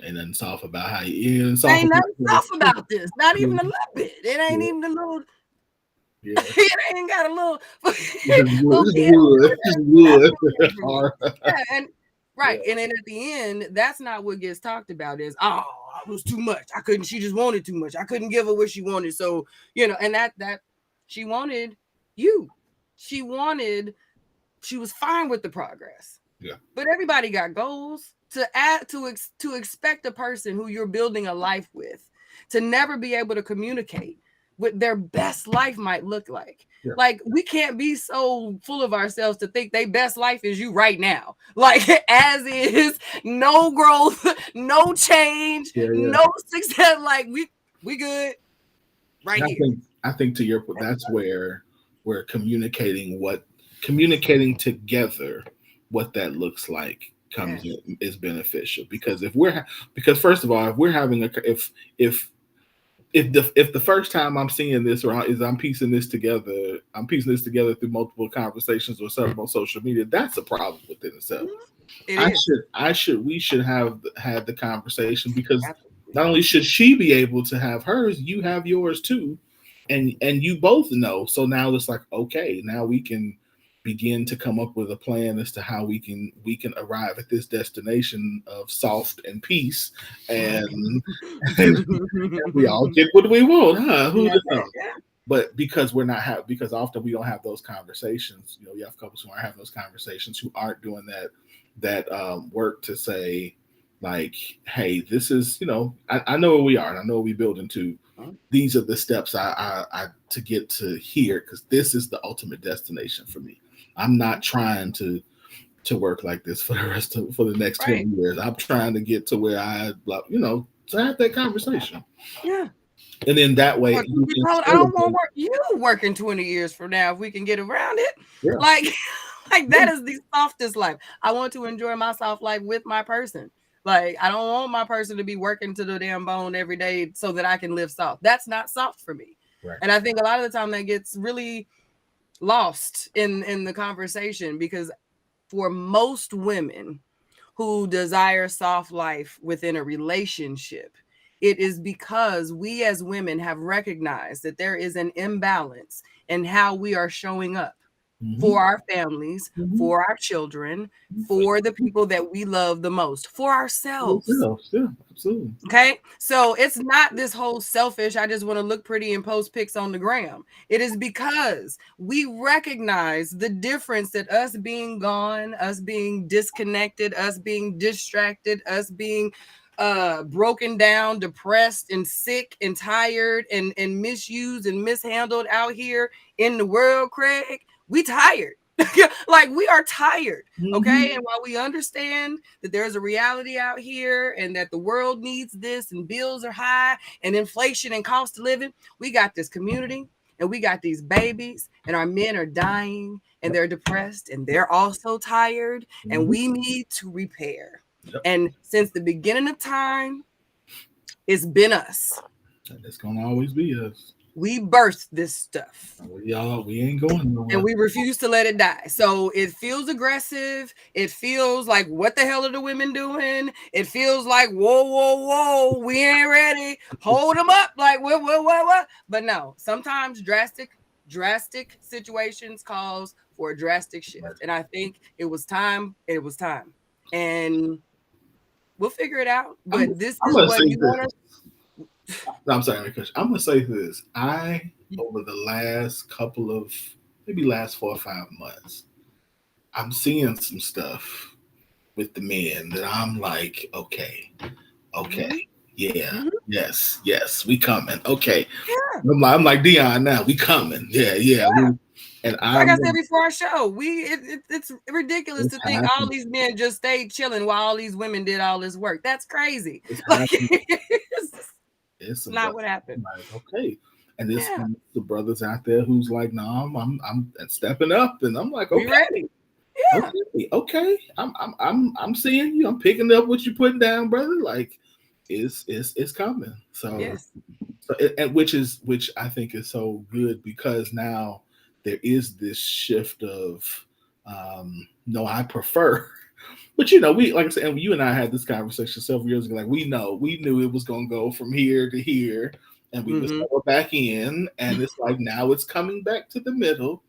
Ain't nothing soft about how he is. Ain't nothing soft about this. Not even a little bit. It ain't even a little. Yeah. It ain't got a little. Wood. Yeah, and right. Yeah. And then at the end, that's not what gets talked about. Is, oh, it was too much. I couldn't. She just wanted too much. I couldn't give her what she wanted. So, you know, and that she wanted you. She was fine with the progress. Yeah. But everybody got goals. To expect a person who you're building a life with to never be able to communicate what their best life might look like. Yeah. Like, we can't be so full of ourselves to think their best life is you right now. Like, as is, no growth, no change, no success. Like, we good right here. I think to your point, that's where we're communicating together what that looks like is beneficial. Because first of all, if we're having if the first time I'm seeing this, or I'm piecing this together through multiple conversations or something on social media, that's a problem within itself. We should have had the conversation, because not only should she be able to have hers, you have yours too, and you both know. So now it's like, okay, now we can begin to come up with a plan as to how we can arrive at this destination of soft and peace, and we all get what we want, huh? Who knows? but because we're not because often we don't have those conversations. You have couples who aren't having those conversations, who aren't doing that work to say, like, hey, this is, I know where we are, and I know what we build into. These are the steps I to get to here, because this is the ultimate destination for me. I'm not trying to work like this for the next 20 years. I'm trying to get to where I, to have that conversation. Yeah. And then that way, I don't want to work in 20 years from now if we can get around it. Yeah. Like that is the softest life. I want to enjoy my soft life with my person. Like, I don't want my person to be working to the damn bone every day so that I can live soft. That's not soft for me. Right. And I think a lot of the time that gets really lost in the conversation, because for most women who desire soft life within a relationship, it is because we as women have recognized that there is an imbalance in how we are showing up for our families, for our children, for the people that we love the most, for ourselves. Yeah, absolutely. Okay, so it's not this whole selfish, I just want to look pretty and post pics on the gram. It is because we recognize the difference that us being gone, us being disconnected, us being distracted, us being broken down, depressed and sick and tired and misused and mishandled out here in the world, Craig. We tired. Like, we are tired. Okay. And while we understand that there's a reality out here and that the world needs this and bills are high and inflation and cost of living, we got this community and we got these babies and our men are dying and they're depressed and they're also tired and we need to repair. And since the beginning of time, it's been us. And it's going to always be us. We birthed this stuff. Y'all, we ain't going nowhere. And we refuse to let it die. So it feels aggressive. It feels like, what the hell are the women doing? It feels like, whoa, we ain't ready. Hold them up. Like, what? But no, sometimes drastic situations calls for a drastic shift. And I think it was time. And we'll figure it out. But this is what you want to... I'm sorry, because I'm gonna say this. Over the last couple of, maybe last 4 or 5 months, I'm seeing some stuff with the men that I'm like, okay, yeah, yes, we coming. Okay, yeah. I'm like Dion now. We coming. Yeah. And like I said before our show, it's ridiculous to think all these men just stayed chilling while all these women did all this work. That's crazy. It's not what happened. Like, okay. And there's the brothers out there who's like, no, I'm stepping up, and I'm like, okay, we ready. Yeah. Okay. I'm seeing you. I'm picking up what you're putting down, brother. Like, it's coming. So, yes. Which I think is so good, because now there is this shift of, no, I prefer. But we, like I said, and you and I had this conversation several years ago. Like, we knew it was going to go from here to here, and we just go back in, and it's like now it's coming back to the middle,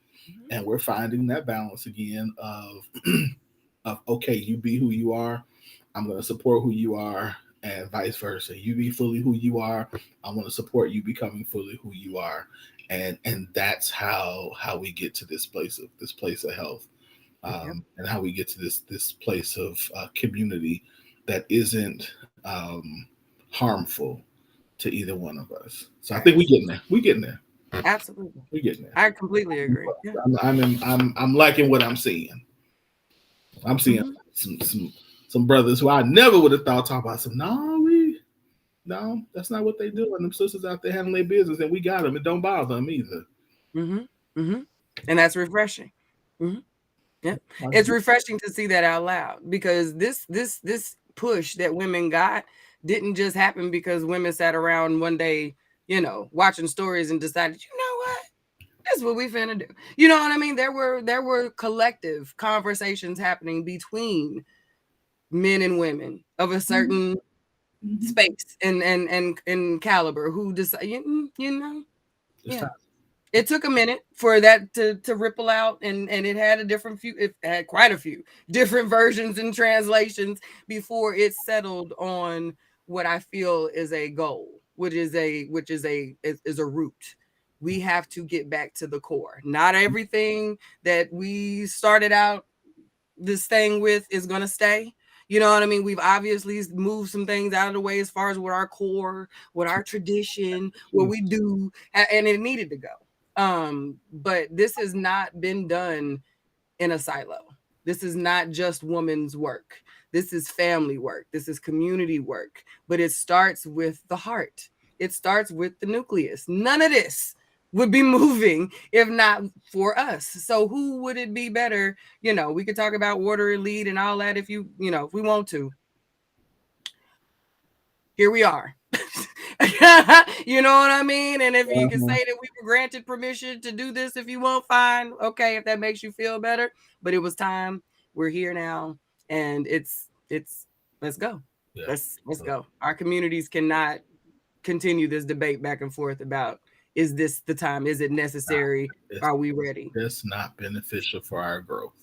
and we're finding that balance again of okay, you be who you are, I'm going to support who you are, and vice versa. You be fully who you are, I want to support you becoming fully who you are, and that's how we get to this place of health. And how we get to this place of community that isn't harmful to either one of us. So I think we're getting there. Absolutely, we're getting there. I completely agree. Yeah. I'm liking what I'm seeing. I'm seeing some brothers who I never would have thought talk about some. No, that's not what they do. And them sisters out there handling their business, and we got them. It don't bother them either. And that's refreshing. Yeah, it's refreshing to see that out loud, because this push that women got didn't just happen because women sat around one day, watching stories and decided, you know what, that's what we finna do. You know what I mean? There were collective conversations happening between men and women of a certain space and caliber who decide, It took a minute for that to ripple out, and it had it had quite a few different versions and translations before it settled on what I feel is a goal, which is a root. We have to get back to the core. Not everything that we started out this thing with is going to stay. You know what I mean? We've obviously moved some things out of the way as far as what our core, what our tradition, what we do, and it needed to go. But this has not been done in a silo. This is not just woman's work. This is family work. This is community work. But it starts with the heart. It starts with the nucleus. None of this would be moving if not for us. So who would it be better? You know, we could talk about water elite and all that if if we want to. Here we are. You know what I mean? And if you can say that we were granted permission to do this, if you want, fine. Okay, if that makes you feel better. But it was time. We're here now. And it's let's go. Yeah. Let's go. Our communities cannot continue this debate back and forth about, is this the time? Is it necessary? Are we ready? It's not beneficial for our growth.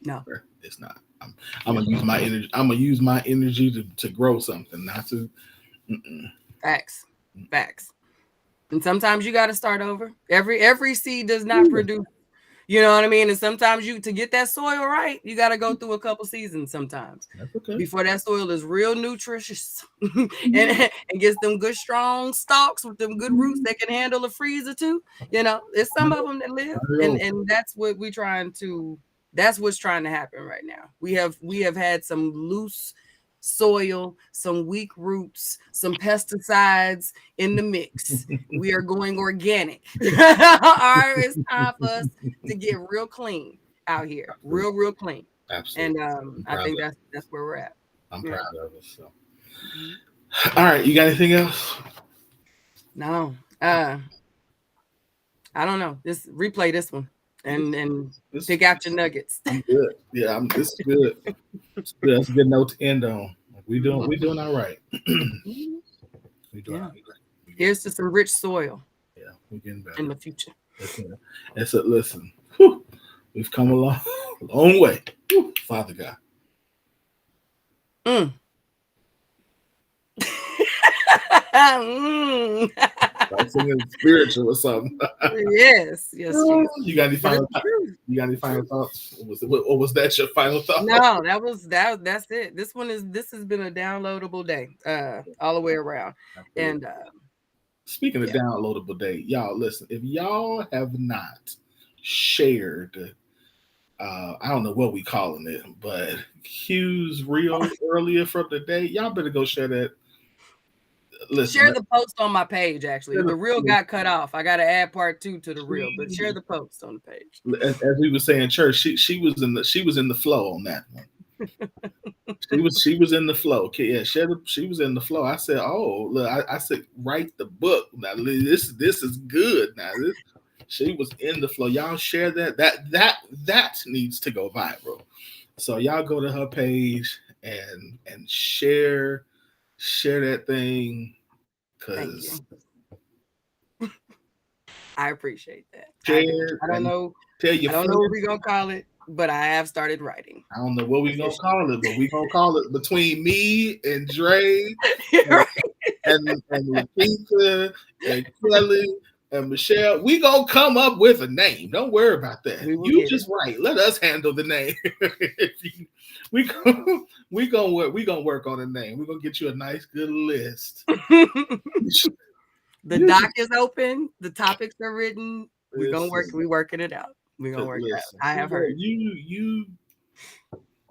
No, it's not. I'm gonna use my energy. I'm gonna use my energy to grow something, not to. Facts. And sometimes you got to start over. Every seed does not produce. You know what I mean? And sometimes to get that soil right, you got to go through a couple seasons sometimes. That's okay. Before that soil is real nutritious and gets them good strong stalks with them good roots that can handle a freeze or two. You know, there's some of them that live, and that's what we're trying to. That's what's trying to happen right now. We have had some loose soil, some weak roots, some pesticides in the mix. We are going organic. It's time for us to get real clean out here, real clean. Absolutely. And I think that's where we're at. I'm proud of it. So, all right, you got anything else? No. I don't know. Just replay this one and pick out your nuggets. I'm good. Yeah, this is good. That's a good note to end on. We doing all right. We doing all right. Here's to some rich soil. Yeah, we're getting better in the future. That's it. Listen, we've come a long way. Father God. I'm singing spiritual or something. Yes. You got any final thoughts? Or was that your final thought? No, that's it. This has been a downloadable day, all the way around. And speaking of downloadable day, y'all listen, if y'all have not shared, I don't know what we calling it, but Q's reel earlier from the day, y'all better go share that. Listen, share the post on my page. Actually, the reel got cut off. I got to add part 2 to the reel, but share the post on the page. As we were saying, church, she was in the flow on that one. she was in the flow. Okay, yeah, she was in the flow. I said, oh look, I said, write the book. Now this is good. Now she was in the flow. Y'all share that needs to go viral. So y'all go to her page and share that thing, because I appreciate that. I don't know what we're gonna call it, but I have started writing. I don't know what we're gonna call it, but we're gonna call it, between me and Dre and Leticia and Kelly and Michelle, we gonna come up with a name. Don't worry about that. You just write. Let us handle the name. we gonna work on a name. We're gonna get you a nice good list. The doc is open. The topics are written. We're gonna work. We're working it out. We're gonna work it out. I have heard you.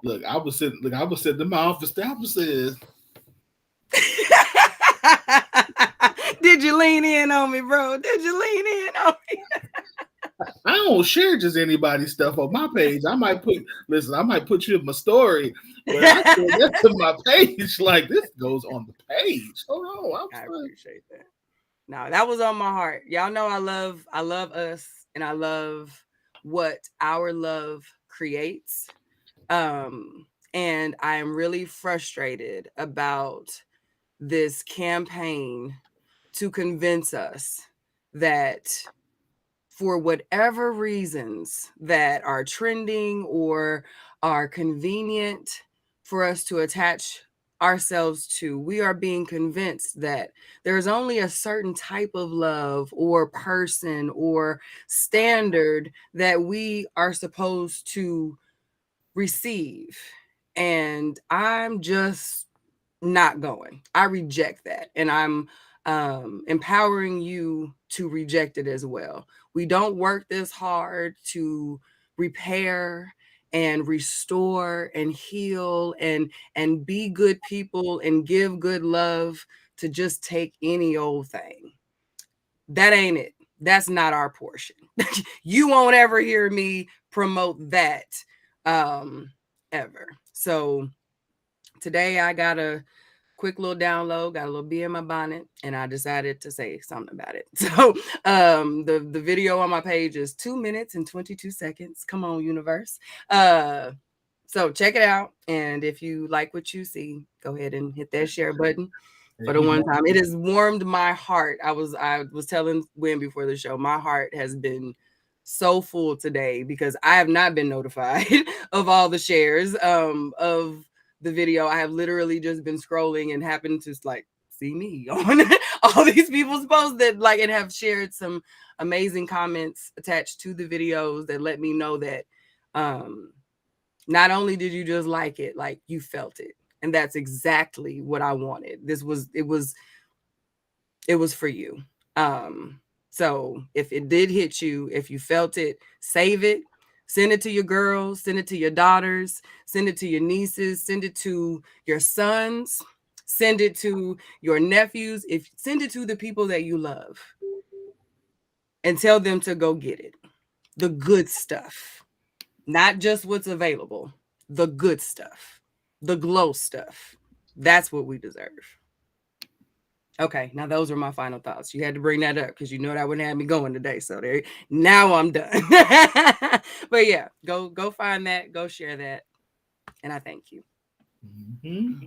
Look, I was sitting in my office. The office. Did you lean in on me, bro? Did you lean in on me? I don't share just anybody's stuff on my page. I might put you in my story, but I share that to my page. Like, this goes on the page. Hold on, I appreciate that. No, that was on my heart. Y'all know I love us, and I love what our love creates. And I am really frustrated about this campaign to convince us that for whatever reasons that are trending or are convenient for us to attach ourselves to. We are being convinced that there's only a certain type of love or person or standard that we are supposed to receive. And I'm just not going. I reject that. And I'm empowering you to reject it as well. We don't work this hard to repair and restore and heal and be good people and give good love to just take any old thing. That ain't it. That's not our portion. You won't ever hear me promote that ever. So today I got a quick little download, got a little bee in my bonnet, and I decided to say something about it. So the video on my page is 2 minutes and 22 seconds. Come on, universe. So check it out. And if you like what you see, go ahead and hit that share button. For the one time, it has warmed my heart. I was telling Wynn before the show, my heart has been so full today because I have not been notified of all the shares of the video. I have literally just been scrolling and happened to like see me on all these people's posts that like and have shared some amazing comments attached to the videos that let me know that not only did you just like it, like you felt it. And that's exactly what I wanted. It was for you. So if it did hit you, if you felt it, save it, send it to your girls, send it to your daughters, send it to your nieces, send it to your sons, send it to your nephews, send it to the people that you love and tell them to go get it. The good stuff, not just what's available, the good stuff. The glow stuff. That's what we deserve. Okay, now those were my final thoughts. You had to bring that up because you know that wouldn't have me going today. So there, now I'm done. But yeah, go find that, go share that, and I thank you. Mm-hmm.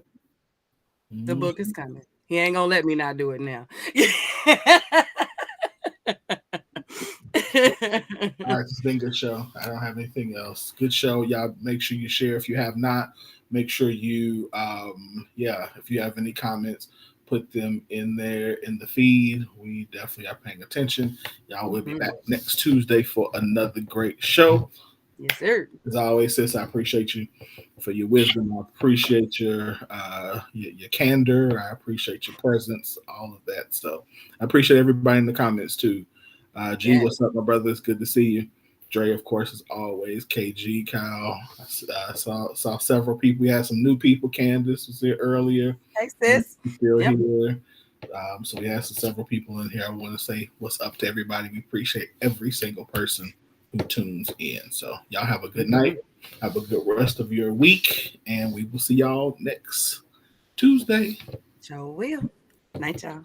The book is coming. He ain't gonna let me not do it now. All right, it's been a good show. I don't have anything else. Good show. Y'all make sure you share if you have not. Make sure you if you have any comments, put them in there in the feed. We definitely are paying attention. Y'all will be back next Tuesday for another great show. Yes, sir. As always, sis, I appreciate you for your wisdom. I appreciate your candor. I appreciate your presence, all of that. So I appreciate everybody in the comments too. G, what's up, my brother? It's good to see you. Dre, of course, as always. KG, Kyle. I saw several people. We had some new people. Candace was here earlier. Hey, sis. Still here. So we had several people in here. I want to say what's up to everybody. We appreciate every single person who tunes in. So y'all have a good night. Have a good rest of your week. And we will see y'all next Tuesday. Sure will. Night, y'all.